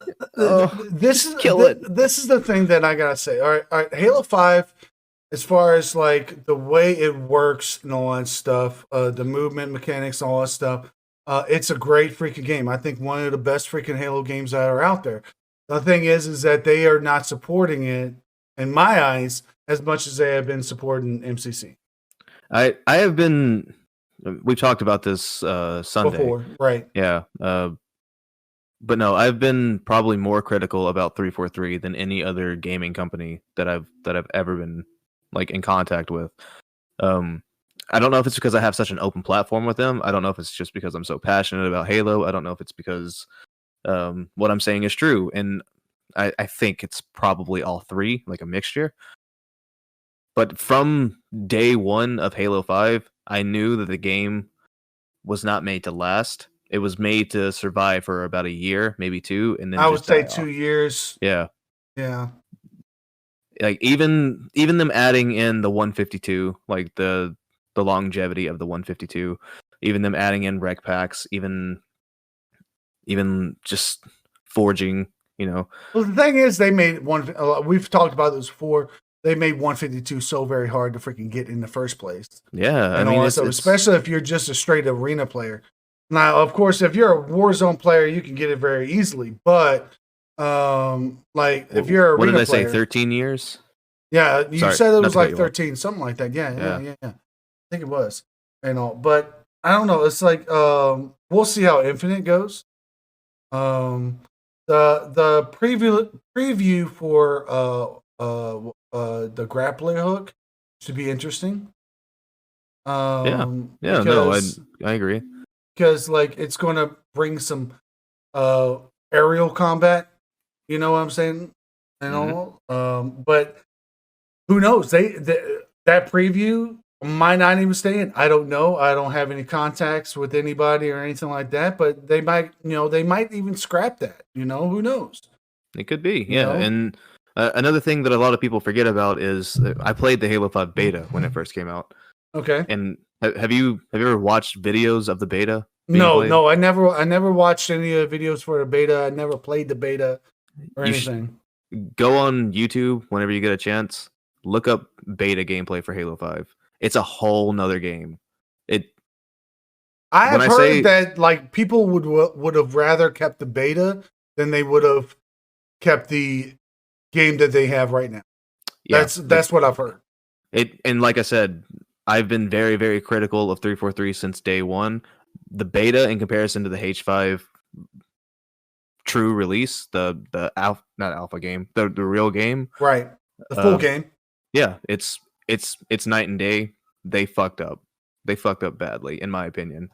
this is kill it. This is the thing that I gotta say. All right. Halo 5, as far as like the way it works and all that stuff, the movement mechanics, and all that stuff, it's a great freaking game. I think one of the best freaking Halo games that are out there. The thing is that they are not supporting it, in my eyes, as much as they have been supporting MCC. I have been. We talked about this Sunday before, right? Yeah, but no, I've been probably more critical about 343 than any other gaming company that I've ever been like in contact with. I don't know if it's because I have such an open platform with them. I don't know if it's just because I'm so passionate about Halo. I don't know if it's because what I'm saying is true, and I think it's probably all three, like a mixture. But from day one of Halo 5, I knew that the game was not made to last. It was made to survive for about a year, maybe two, and then I just would say die 2 off. years. Yeah. Yeah. Like even them adding in the 152, like the longevity of the 152, even them adding in rec packs, even just forging, Well, the thing is, they made one. We've talked about this before. They made 152 so very hard to freaking get in the first place. Yeah, And I mean, all that stuff, especially if you're just a straight arena player. Now, of course, if you're a Warzone player, you can get it very easily. But like if you're a what arena did I say? player, 13 years? yeah, you Sorry, said it not was to cut like you off. 13, something like that. Yeah. I think it was. And all, but I don't know. It's like we'll see how Infinite goes. The preview for the grappling hook should be interesting. Yeah, Because, no, I agree. because like it's going to bring some aerial combat. You know what I'm saying? And all. But who knows? That preview might not even stay in. I don't know. I don't have any contacts with anybody or anything like that. But they might, they might even scrap that. Who knows? It could be, You yeah. know? And another thing that a lot of people forget about is I played the Halo 5 beta when it first came out. Okay. And have you ever watched videos of the beta? No, I never watched any of the videos for the beta. I never played the beta or anything. Go on YouTube whenever you get a chance. Look up beta gameplay for Halo 5. It's a whole nother game. I have heard that like people would have rather kept the beta than they would have kept the game that they have right now. Yeah, that's what I've heard. And like I said, I've been very, very critical of 343 since day one. The beta, in comparison to the H5 true release, the alpha, not alpha game, the real game, right? The full game. Yeah, it's night and day. They fucked up. They fucked up badly, in my opinion.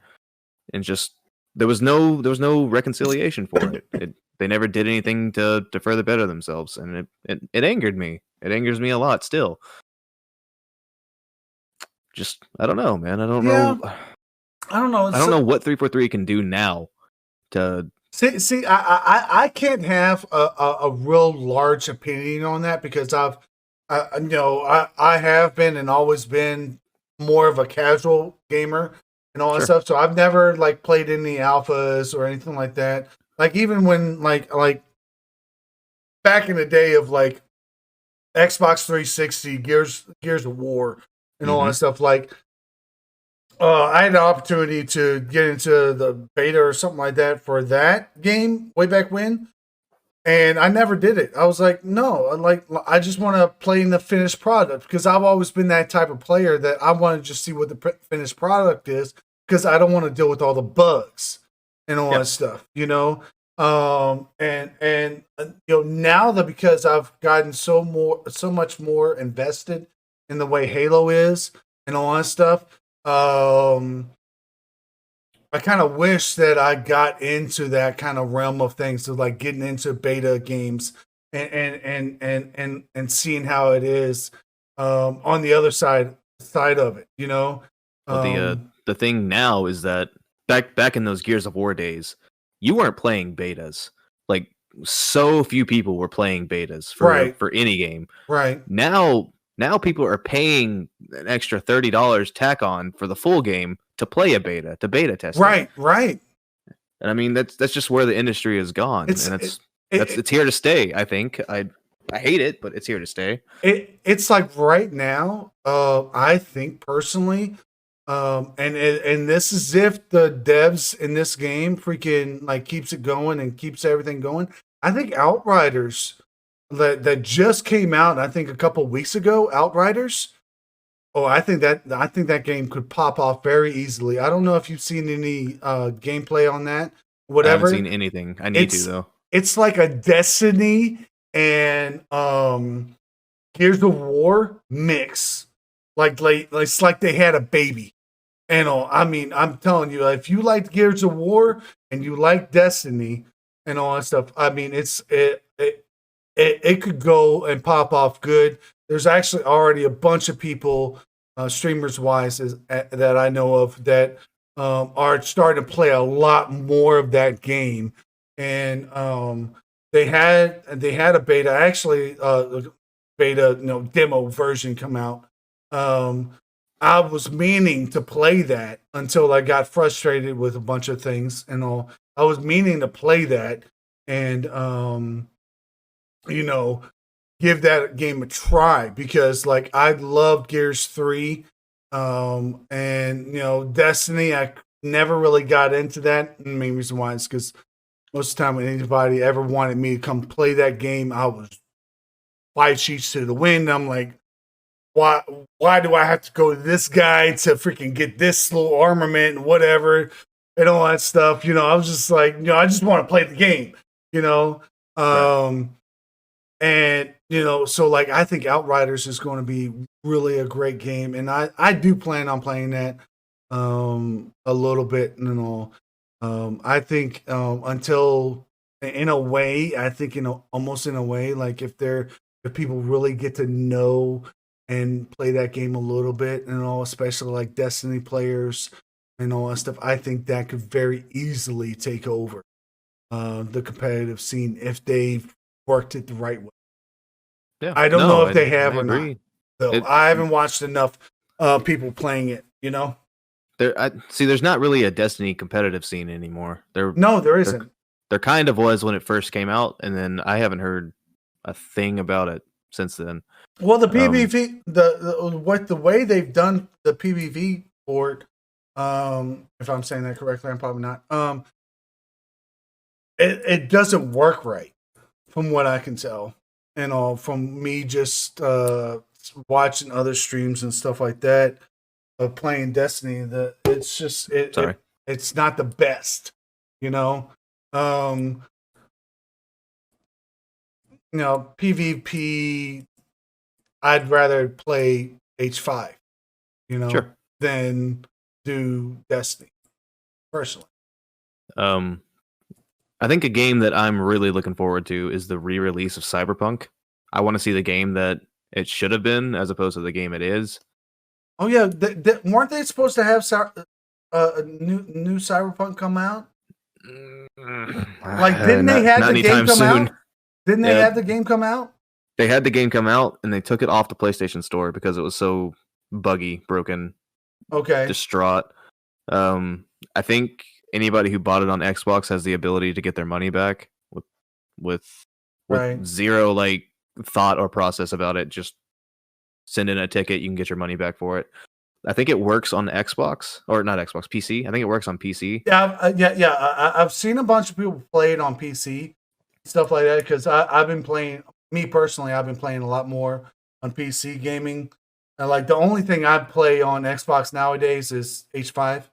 And just there was no reconciliation for it. They never did anything to further better themselves, and it angered me. It angers me a lot still. Just I don't know, man. I don't know. I don't know. I don't know what 343 can do now to see. I can't have a real large opinion on that because I have been and always been more of a casual gamer and all that stuff. So I've never like played any alphas or anything like that. Like even when like back in the day of like Xbox 360, Gears of War, and all Mm-hmm. that stuff. Like, I had the opportunity to get into the beta or something like that for that game way back when, and I never did it. I was like, no, I just want to play in the finished product because I've always been that type of player that I want to just see what the finished product is because I don't want to deal with all the bugs and all that Yep. stuff, now that because I've gotten so much more invested in the way Halo is and all that stuff, I kind of wish that I got into that kind of realm of things, so like getting into beta games and seeing how it is on the other side of it. Well, Um, the thing now is that back in those Gears of War days, you weren't playing betas. Like so few people were playing betas right, for any game. right, Now people are paying an extra $30 tack on for the full game to play a beta, to beta test it. right. And I mean that's just where the industry has gone, It's and it, it, it's here to stay. I think I hate it, but it's here to stay. it's like right now, I think personally, and this is if the devs in this game freaking like keeps it going and keeps everything going. I think Outriders that just came out, I think a couple weeks ago, Outriders. Oh, I think that game could pop off very easily. I don't know if you've seen any gameplay on that. I haven't seen Whatever. anything. I need to It's though. it's like a Destiny and Gears of War mix. Like it's like they had a baby. And all. I mean, I'm telling you, if you like Gears of War and you like Destiny and all that stuff, I mean, it could go and pop off good. There's actually already a bunch of people, streamers wise, that I know of that are starting to play a lot more of that game, and they had a beta, actually, beta, demo version come out. Um, I was meaning to play that until I got frustrated with a bunch of things and all. I was meaning to play that and you know, give that game a try because like I love Gears 3. And Destiny, I never really got into that. And the main reason why is because most of the time when anybody ever wanted me to come play that game, I was 5 sheets to the wind. I'm like, why do I have to go to this guy to freaking get this little armament and whatever and all that stuff? I was just like, I just want to play the game, you know. Right. And so like I think Outriders is going to be really a great game, and I do plan on playing that a little bit and all. I think until in a way, I think almost in a way, like if people really get to know and play that game a little bit and all, especially like Destiny players and all that stuff, I think that could very easily take over the competitive scene if they've worked it the right way. Yeah. I don't know No, if they I have or not, agree. though. It I haven't watched enough people playing it. I see. There's not really a Destiny competitive scene anymore. No, there There isn't. there kind of was when it first came out, and then I haven't heard a thing about it since then. Well, the Um, PvP, the way they've done the PvP for it, if I'm saying that correctly, I'm probably not. It doesn't work right, from what I can tell, and all from me just watching other streams and stuff like that of playing Destiny. It's just sorry. it's not the best, you know. Um, PvP. I'd rather play H5, Sure. than do Destiny personally. Um, I think a game that I'm really looking forward to is the re-release of Cyberpunk. I want to see the game that it should have been as opposed to the game it is. Oh yeah, weren't they supposed to have a new Cyberpunk come out? Like, didn't they have Not the game anytime come soon. out? Didn't they Yeah, have the game come out? they had the game come out and they took it off the PlayStation Store because it was so buggy, broken, Okay, distraught. I think anybody who bought it on Xbox has the ability to get their money back with right. zero like thought or process about it. Just send in a ticket, you can get your money back for it. I think it works on Xbox, or not Xbox, PC. I think it works on PC. Yeah. I've seen a bunch of people play it on PC, stuff like that. Because I've been playing. Me personally, I've been playing a lot more on PC gaming. And like the only thing I play on Xbox nowadays is H5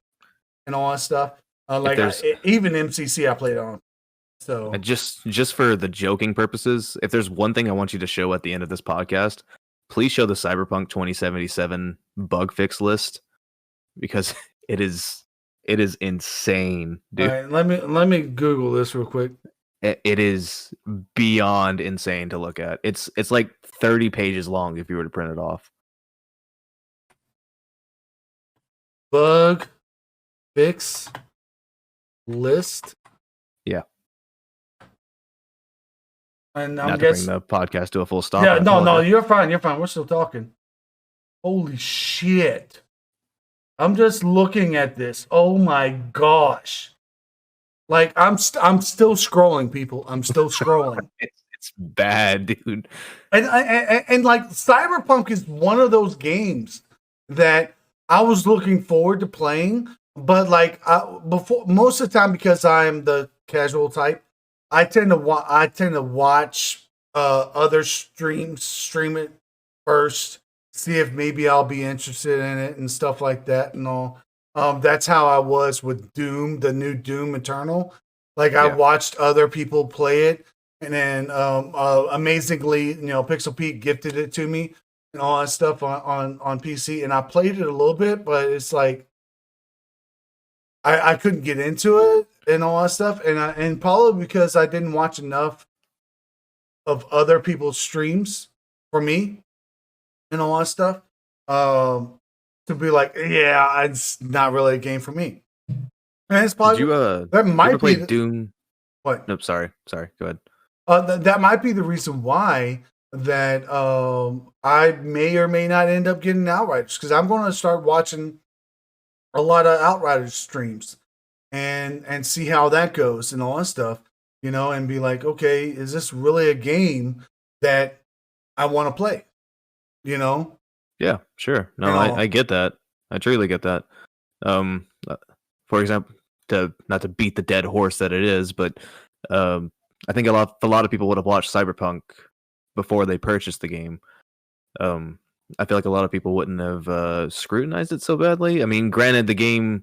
and all that stuff. If there's Even MCC, I played on. So just for the joking purposes, if there's one thing I want you to show at the end of this podcast, please show the Cyberpunk 2077 bug fix list, because it is insane, dude. all right, let me Google this real quick. It is beyond insane to look at. It's like 30 pages long if you were to print it off. Bug fix list. Yeah. And Not to bring the podcast to a full stop. Yeah, no, you're fine. You're fine. We're still talking. Holy shit. I'm just looking at this. Oh my gosh. Like I'm still scrolling, people. I'm still scrolling. It's bad, dude. And like Cyberpunk is one of those games that I was looking forward to playing, but like before, most of the time, because I'm the casual type, I tend to watch other stream it first, see if maybe I'll be interested in it and stuff like that and all. That's how I was with Doom, the new Doom Eternal. Like I watched other people play it, and then amazingly, Pixel Pete gifted it to me and all that stuff on PC, and I played it a little bit, but it's like I couldn't get into it and all that stuff, and probably because I didn't watch enough of other people's streams for me and all that stuff. To be like, yeah, it's not really a game for me. And it's probably that might be Doom. What? Nope. Sorry. Go ahead. That might be the reason why that I may or may not end up getting Outriders, because I'm going to start watching a lot of Outriders streams and see how that goes and all that stuff, and be like, okay, is this really a game that I want to play? Yeah, sure. No, I get that. I truly get that. For example, not to beat the dead horse that it is, but I think a lot of people would have watched Cyberpunk before they purchased the game. I feel like a lot of people wouldn't have scrutinized it so badly. I mean, granted, the game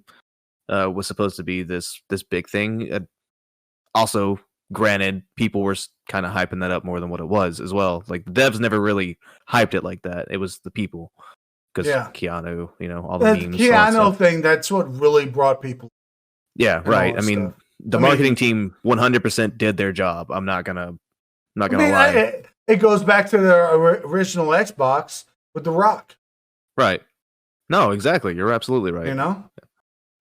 was supposed to be this big thing. Also, granted, people were kind of hyping that up more than what it was as well. Like the devs never really hyped it like that. It was the people, because Keanu, all the memes. The Keanu thing, that's what really brought people. Yeah, right. I mean, the marketing team 100% did their job. I'm not gonna lie. It goes back to the original Xbox with The Rock. Right. No, exactly. You're absolutely right.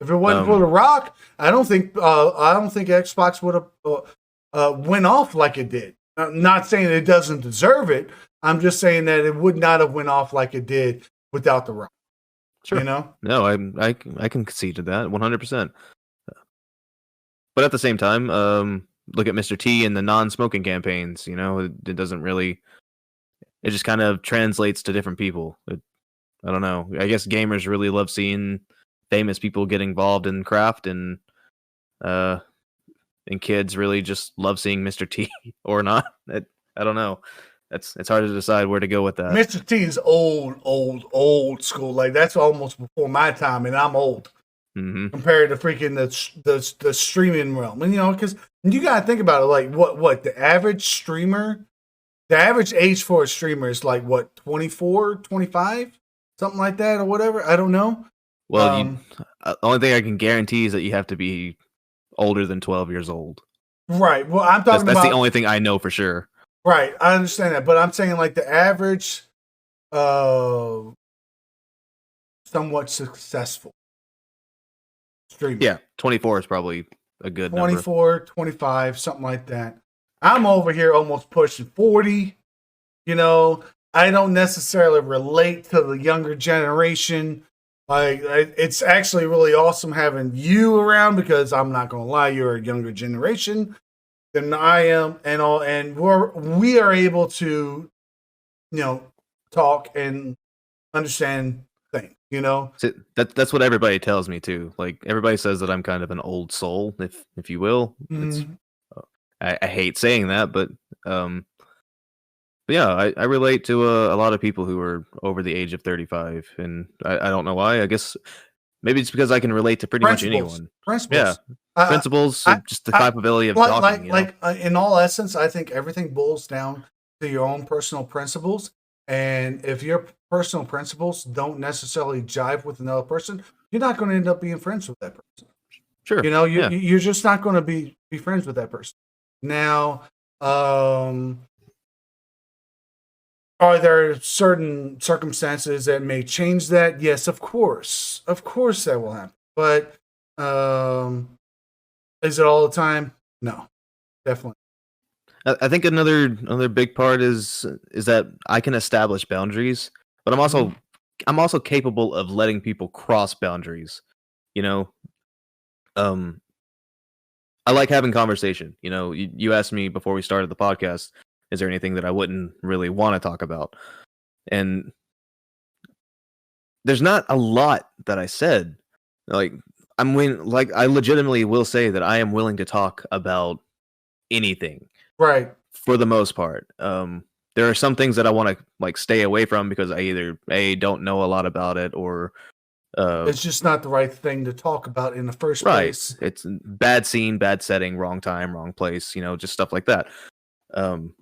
If it wasn't for The Rock, I don't think Xbox would have went off like it did. I'm not saying it doesn't deserve it. I'm just saying that it would not have went off like it did without The Rock. Sure. No, I can concede to that 100%. But at the same time, look at Mr. T and the non-smoking campaigns. It doesn't really. It just kind of translates to different people. I don't know. I guess gamers really love seeing famous people get involved in craft, and kids really just love seeing Mr. T or not. I don't know. It's hard to decide where to go with that. Mr. T is old school. Like that's almost before my time, and I'm old compared to freaking the streaming realm. And because you gotta think about it. Like what the average streamer, the average age for a streamer is like what 24, 25, something like that, or whatever. I don't know. Well, the only thing I can guarantee is that you have to be older than 12 years old. Right. Well, I'm talking that's the only thing I know for sure. Right. I understand that. But I'm saying like the average, somewhat successful streamer. Yeah. 24 is probably a good 24, number. 25, something like that. I'm over here almost pushing 40. I don't necessarily relate to the younger generation. Like, it's actually really awesome having you around, because I'm not going to lie, you're a younger generation. than I am, and we are able to, talk and understand things. So that's what everybody tells me too. Like everybody says that I'm kind of an old soul, if you will. It's Mhm. I hate saying that, um, but yeah, I relate to a lot of people who are over the age of 35, and I don't know why. I guess maybe it's because I can relate to pretty much Principles, anyone. Yeah, principles. Uh, principles, I, just the I, capability of talking. in all essence, I think everything boils down to your own personal principles. And if your personal principles don't necessarily jive with another person, you're not going to end up being friends with that person. Sure. Yeah. You're just not going to be friends with that person. Now, are there certain circumstances that may change that? Yes, of course that will happen. But um, is it all the time? No, definitely. I think another big part is that I can establish boundaries, but Mhm. I'm also capable of letting people cross boundaries. You know, um, I like having conversation. You asked me before we started the podcast, is there anything that I wouldn't really want to talk about? And there's not a lot that I said. Like I legitimately will say that I am willing to talk about anything Right. for the most part. There are some things that I want to like stay away from because I either a don't know a lot about it or uh It's just not the right thing to talk about in the first right. place. It's bad scene, bad setting, wrong time, wrong place. Just stuff like that. Um,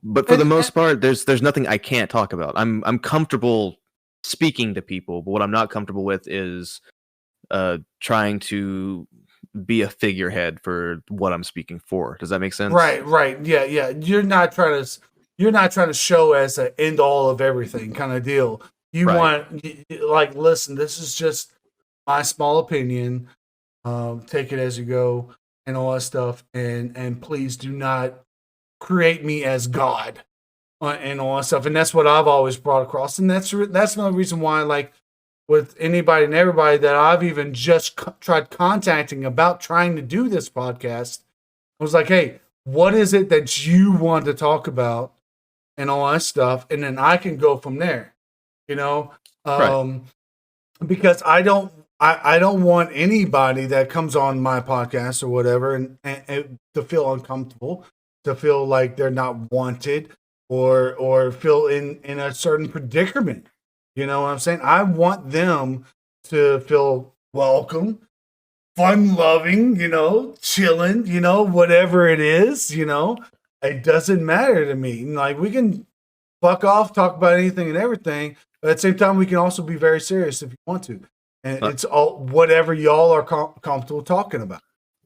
but for the And most part, there's nothing I can't talk about. I'm comfortable speaking to people, but what I'm not comfortable with is trying to be a figurehead for what I'm speaking for. Does that make sense? right. Yeah, yeah. You're not trying to show as an end all of everything kind of deal. You Right. want like, listen, this is just my small opinion. Take it as you go and all that stuff. And please do not create me as God and all that stuff. And that's what I've always brought across. And that's another reason why, like, with anybody and everybody that I've even just tried contacting about trying to do this podcast, I was like, hey, what is it that you want to talk about and all that stuff? And then I can go from there, you know? Right. Um, because I don't want anybody that comes on my podcast or whatever and to feel uncomfortable, to feel like they're not wanted or feel in a certain predicament. You know what I'm saying? I want them to feel welcome, fun loving, chilling, whatever it is, it doesn't matter to me. Like, we can fuck off, talk about anything and everything, but at the same time, we can also be very serious if you want to. And Uh, it's all whatever y'all are comfortable talking about.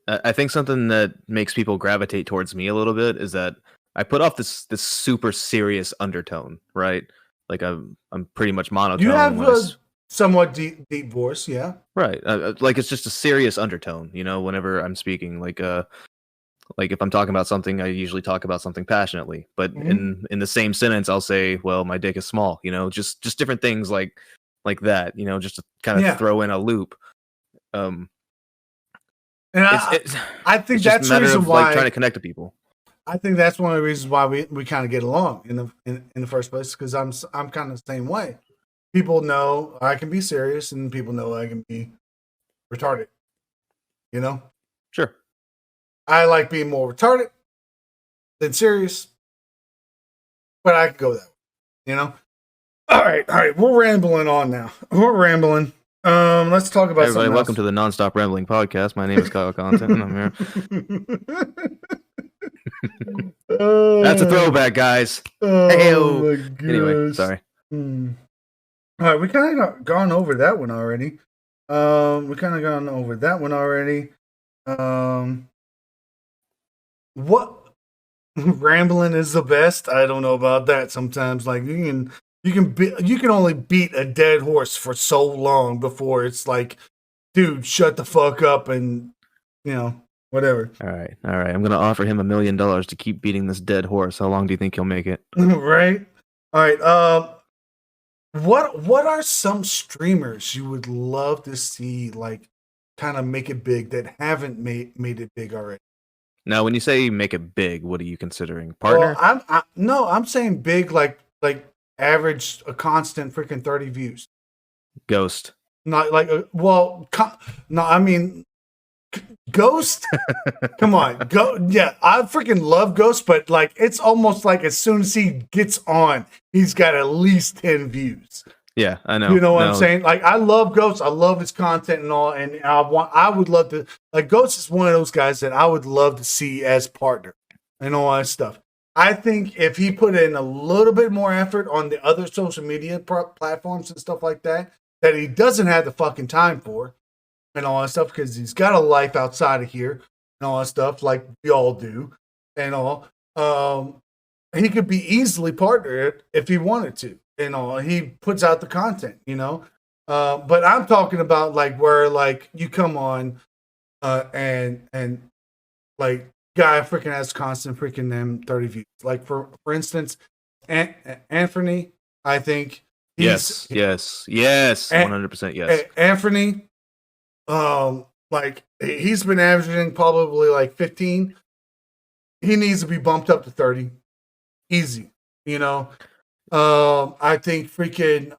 I think something that makes people gravitate towards me a little bit is that I put off this super serious undertone, right? Like I'm pretty much You monotone have when I a somewhat deep voice, yeah. right, like it's just a serious undertone, whenever I'm speaking, like if I'm talking about something, I usually talk about something passionately, but Mm-hmm. in the same sentence, I'll say, "Well, my dick is small," just different things like that, just to kind of Yeah, throw in a loop. Um, and it's it's I it's think just a that's the matter reason of like why trying to connect to people. I think that's one of the reasons why we kind of get along in the first place, because I'm kind of the same way. People know I can be serious, and people know I can be retarded. You know, Sure. I like being more retarded than serious, but I could go that way. You know. All right. We're rambling on now. We're rambling. Let's talk Hey about everybody, something welcome else. to the Nonstop Rambling Podcast. My name is Kyle Content, and I'm here. That's a oh, throwback, guys. Hey, oh my anyway, gosh. sorry. Hmm. All right, we kind of gone over that one already. We kind of gone over that one already. Um, what rambling is the best? I don't know about that. Sometimes, like, you can only beat a dead horse for so long before it's like, dude, shut the fuck up and whatever. All right, all right. I'm gonna offer him $1 million to keep beating this dead horse. How long do you think he'll make it? Right. All right. What are some streamers you would love to see, like, kind of make it big that haven't made it big already? Now, when you say make it big, what are you considering? Well, Partner? I'm saying big, like average a constant freaking 30 views. Ghost. Not like no, I mean Ghost. Come on, go. Yeah, I freaking love Ghost, but like it's almost like as soon as he gets on, he's got at least 10 views. Yeah, I know. You know what I'm No, saying? Like I love Ghost. I love his content and all, and I would love to like Ghost is one of those guys that I would love to see as partner and all that stuff. I think if he put in a little bit more effort on the other social media platforms and stuff like that, that he doesn't have the fucking time for and all that stuff because he's got a life outside of here and all that stuff like we all do and all. He could be easily partnered if he wanted to and all. He puts out the content, you know. But I'm talking about like where like you come on and like guy freaking has constant freaking them 30 views. Like for instance, Anthony, I think yes, 100% yes. Anthony, like he's been averaging probably like 15. He needs to be bumped up to 30. Easy, you know. I think freaking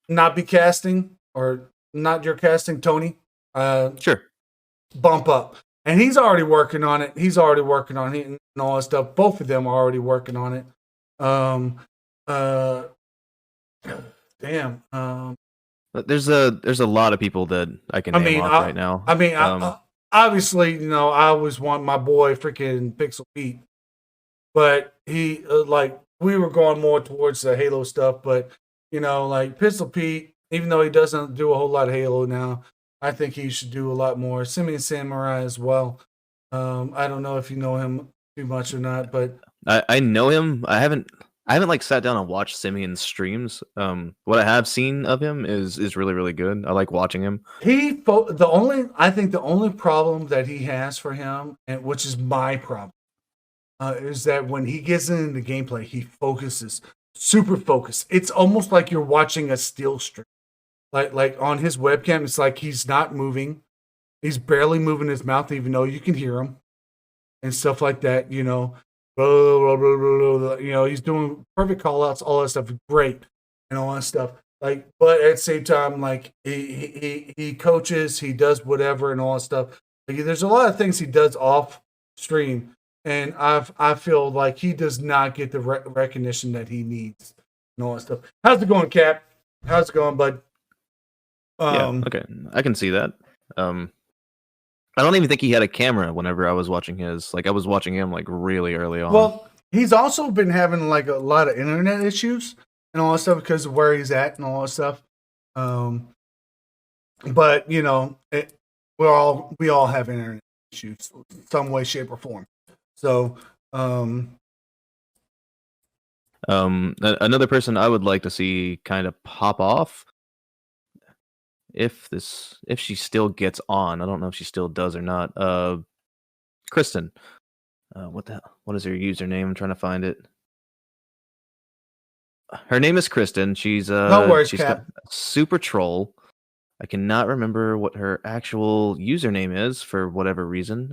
not be casting or not your casting, Tony. Sure. Bump up. And he's already working on it. He's already working on it and all that stuff. Both of them are already working on it. Damn. But there's a lot of people that I can name off right now. I mean, obviously, you know, I always want my boy freaking Pixel Pete, but he like we were going more towards the Halo stuff. But you know, like Pixel Pete, even though he doesn't do a whole lot of Halo now, I think he should do a lot more. Simian Samurai as well. I don't know if you know him too much or not, but I know him. I haven't like sat down and watched Simeon's streams. What I have seen of him is really really good. I like watching him. I think the only problem that he has for him, and which is my problem, is that when he gets into the gameplay, he focuses super focused. It's almost like you're watching a still stream. Like on his webcam, it's like he's not moving. He's barely moving his mouth, even though you can hear him and stuff like that. You know, you know, he's doing perfect call outs, all that stuff, great, and all that stuff. Like, but at the same time, like he coaches, he does whatever and all that stuff. Like, there's a lot of things he does off stream, and I feel like he does not get the recognition that he needs and all that stuff. How's it going, Cap? How's it going, bud? Yeah, okay, I can see that. I don't even think he had a camera whenever I was watching his. Like I was watching him like really early on. Well, he's also been having like a lot of internet issues and all that stuff because of where he's at and all that stuff. But you know, we all have internet issues, some way, shape, or form. So, another person I would like to see kind of pop off if she still gets on. I don't know if she still does or not. Kristen. What is her username? I'm trying to find it. Her name is Kristen. She's no worries, she's Cap. super troll. I cannot remember what her actual username is for whatever reason.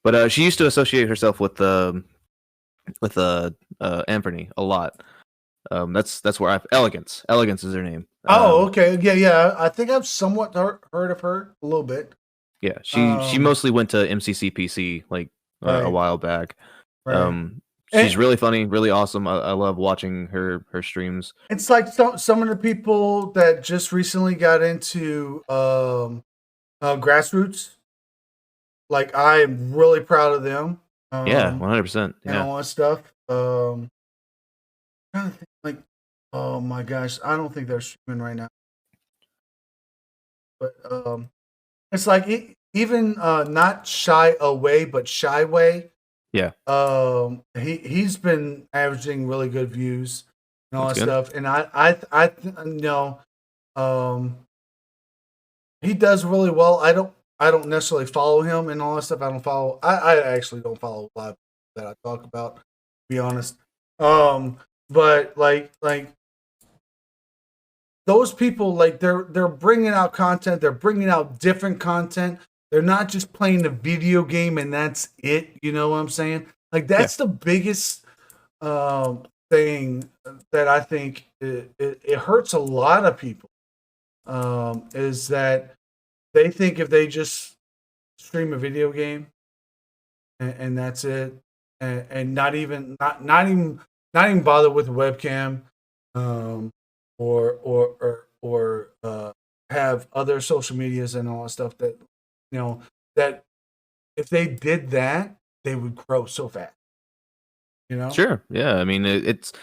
But she used to associate herself with Anthony a lot. That's where Elegance. Elegance is her name. Oh, okay, yeah. I think I've somewhat heard of her a little bit. Yeah, she mostly went to MCCPC like a while back. Right. She's really funny, really awesome. I love watching her streams. It's like some of the people that just recently got into grassroots. Like I am really proud of them. Yeah, 100%. And all that stuff. I'm trying to think, like, oh my gosh, I don't think they're streaming right now. But it's like even not Shy Away, but Shy Way. Yeah. He's been averaging really good views and all that stuff. And I know he does really well. I don't necessarily follow him and all that stuff. I actually don't follow a lot that I talk about, to be honest. But like those people, like, they're bringing out content. They're bringing out different content. They're not just playing the video game and that's it. You know what I'm saying? Like, that's the biggest thing that I think it hurts a lot of people. Is that they think if they just stream a video game and that's it, and not even bother with webcam, or have other social medias and all that stuff, that that if they did that, they would grow so fast. Sure. Yeah. I mean, it's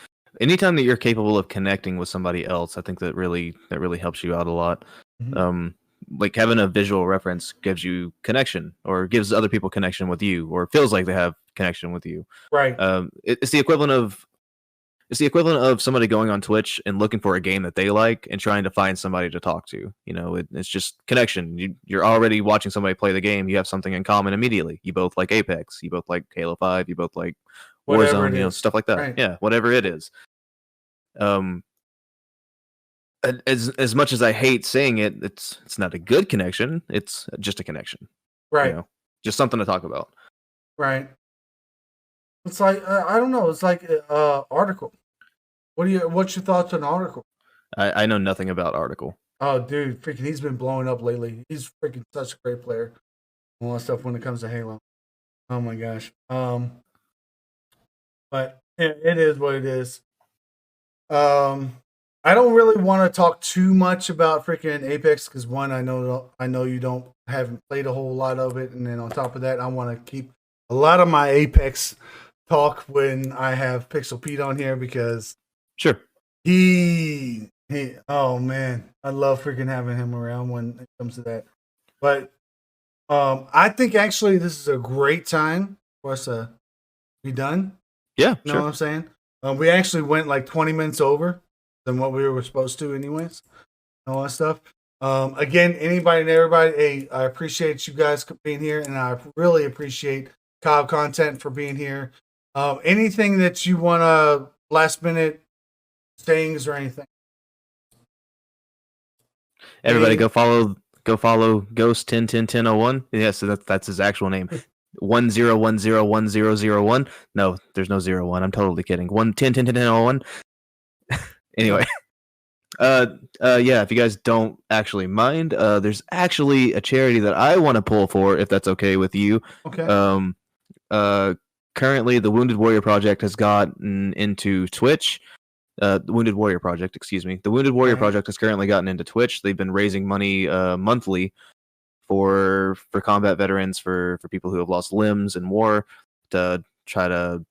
anytime that you're capable of connecting with somebody else, I think that really helps you out a lot. Mhm. Like having a visual reference gives you connection, or gives other people connection with you, or feels like they have connection with you. Right. It's the equivalent of somebody going on Twitch and looking for a game that they like and trying to find somebody to talk to. It's just connection. You're already watching somebody play the game. You have something in common immediately. You both like Apex. You both like Halo 5. You both like Whatever it Warzone. is. Stuff like that. Right. Yeah, whatever it is. As much as I hate saying it, it's not a good connection. It's just a connection. Right. Just something to talk about. Right. It's like I don't know. It's like article. What's your thoughts on article? I know nothing about Article. Oh, dude, freaking, he's been blowing up lately. He's freaking such a great player. All that stuff when it comes to Halo. Oh my gosh. But it is what it is. I don't really want to talk too much about freaking Apex because, one, I know you haven't played a whole lot of it, and then on top of that, I want to keep a lot of my Apex talk when I have Pixel Pete on here, because sure, he oh man, I love freaking having him around when it comes to that. But I think actually this is a great time for us to be done. Yeah, you know what I'm saying? We actually went like 20 minutes over than what we were supposed to, anyways. All that stuff. Again, anybody and everybody, hey, I appreciate you guys being here, and I really appreciate Kyle Content for being here. Anything that you want to last minute sayings or anything? Everybody, go follow Ghost 10101001. Yeah, so that's his actual name. 10101001. No, there's no 01. I'm totally kidding. 110101001. Anyway. Yeah, if you guys don't actually mind, there's actually a charity that I want to pull for, if that's okay with you. Okay. Currently the Wounded Warrior Project has gotten into Twitch. The Wounded Warrior Project, excuse me. The Wounded Warrior Project has currently gotten into Twitch. They've been raising money monthly for combat veterans, for people who have lost limbs in war, to try to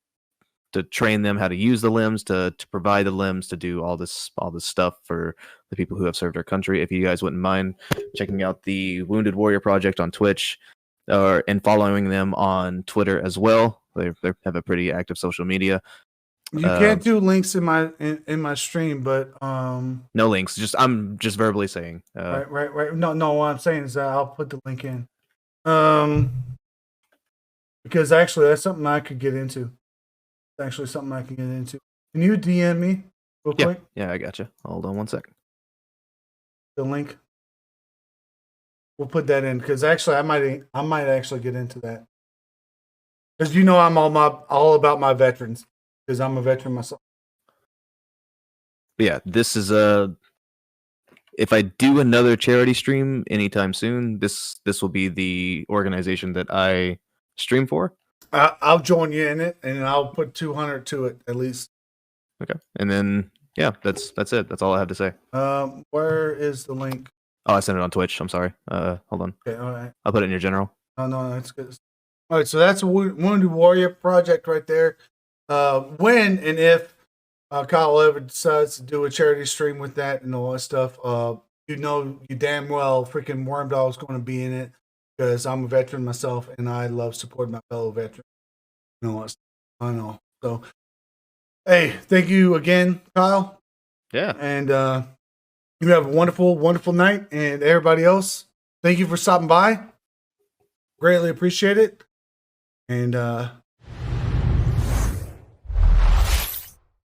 train them how to use the limbs, to provide the limbs, to do all this stuff for the people who have served our country. If you guys wouldn't mind checking out the Wounded Warrior Project on Twitch, and following them on Twitter as well. They have a pretty active social media. You can't do links in my stream, but no links. I'm just verbally saying. Right. No. What I'm saying is that I'll put the link in. Because actually, that's something I could get into. It's actually something I can get into. Can you DM me real quick? Yeah, I got you. Hold on one second. The link. We'll put that in, because actually, I might actually get into that. Because I'm all about my veterans, because I'm a veteran myself. But yeah, this is if I do another charity stream anytime soon, this will be the organization that I stream for. I'll join you in it, and I'll put 200 to it at least. Okay, and then yeah, that's it. That's all I have to say. Where is the link? Oh, I sent it on Twitch. I'm sorry. Hold on. Okay, all right. I'll put it in your general. Oh, no, that's good. All right, so that's a Wounded Warrior Project right there. When and if Kyle ever decides to do a charity stream with that and all that stuff, you damn well freaking Worm Dog's going to be in it, because I'm a veteran myself and I love supporting my fellow veterans. I know. So, hey, thank you again, Kyle. Yeah. And you have a wonderful, wonderful night. And everybody else, thank you for stopping by. Greatly appreciate it. And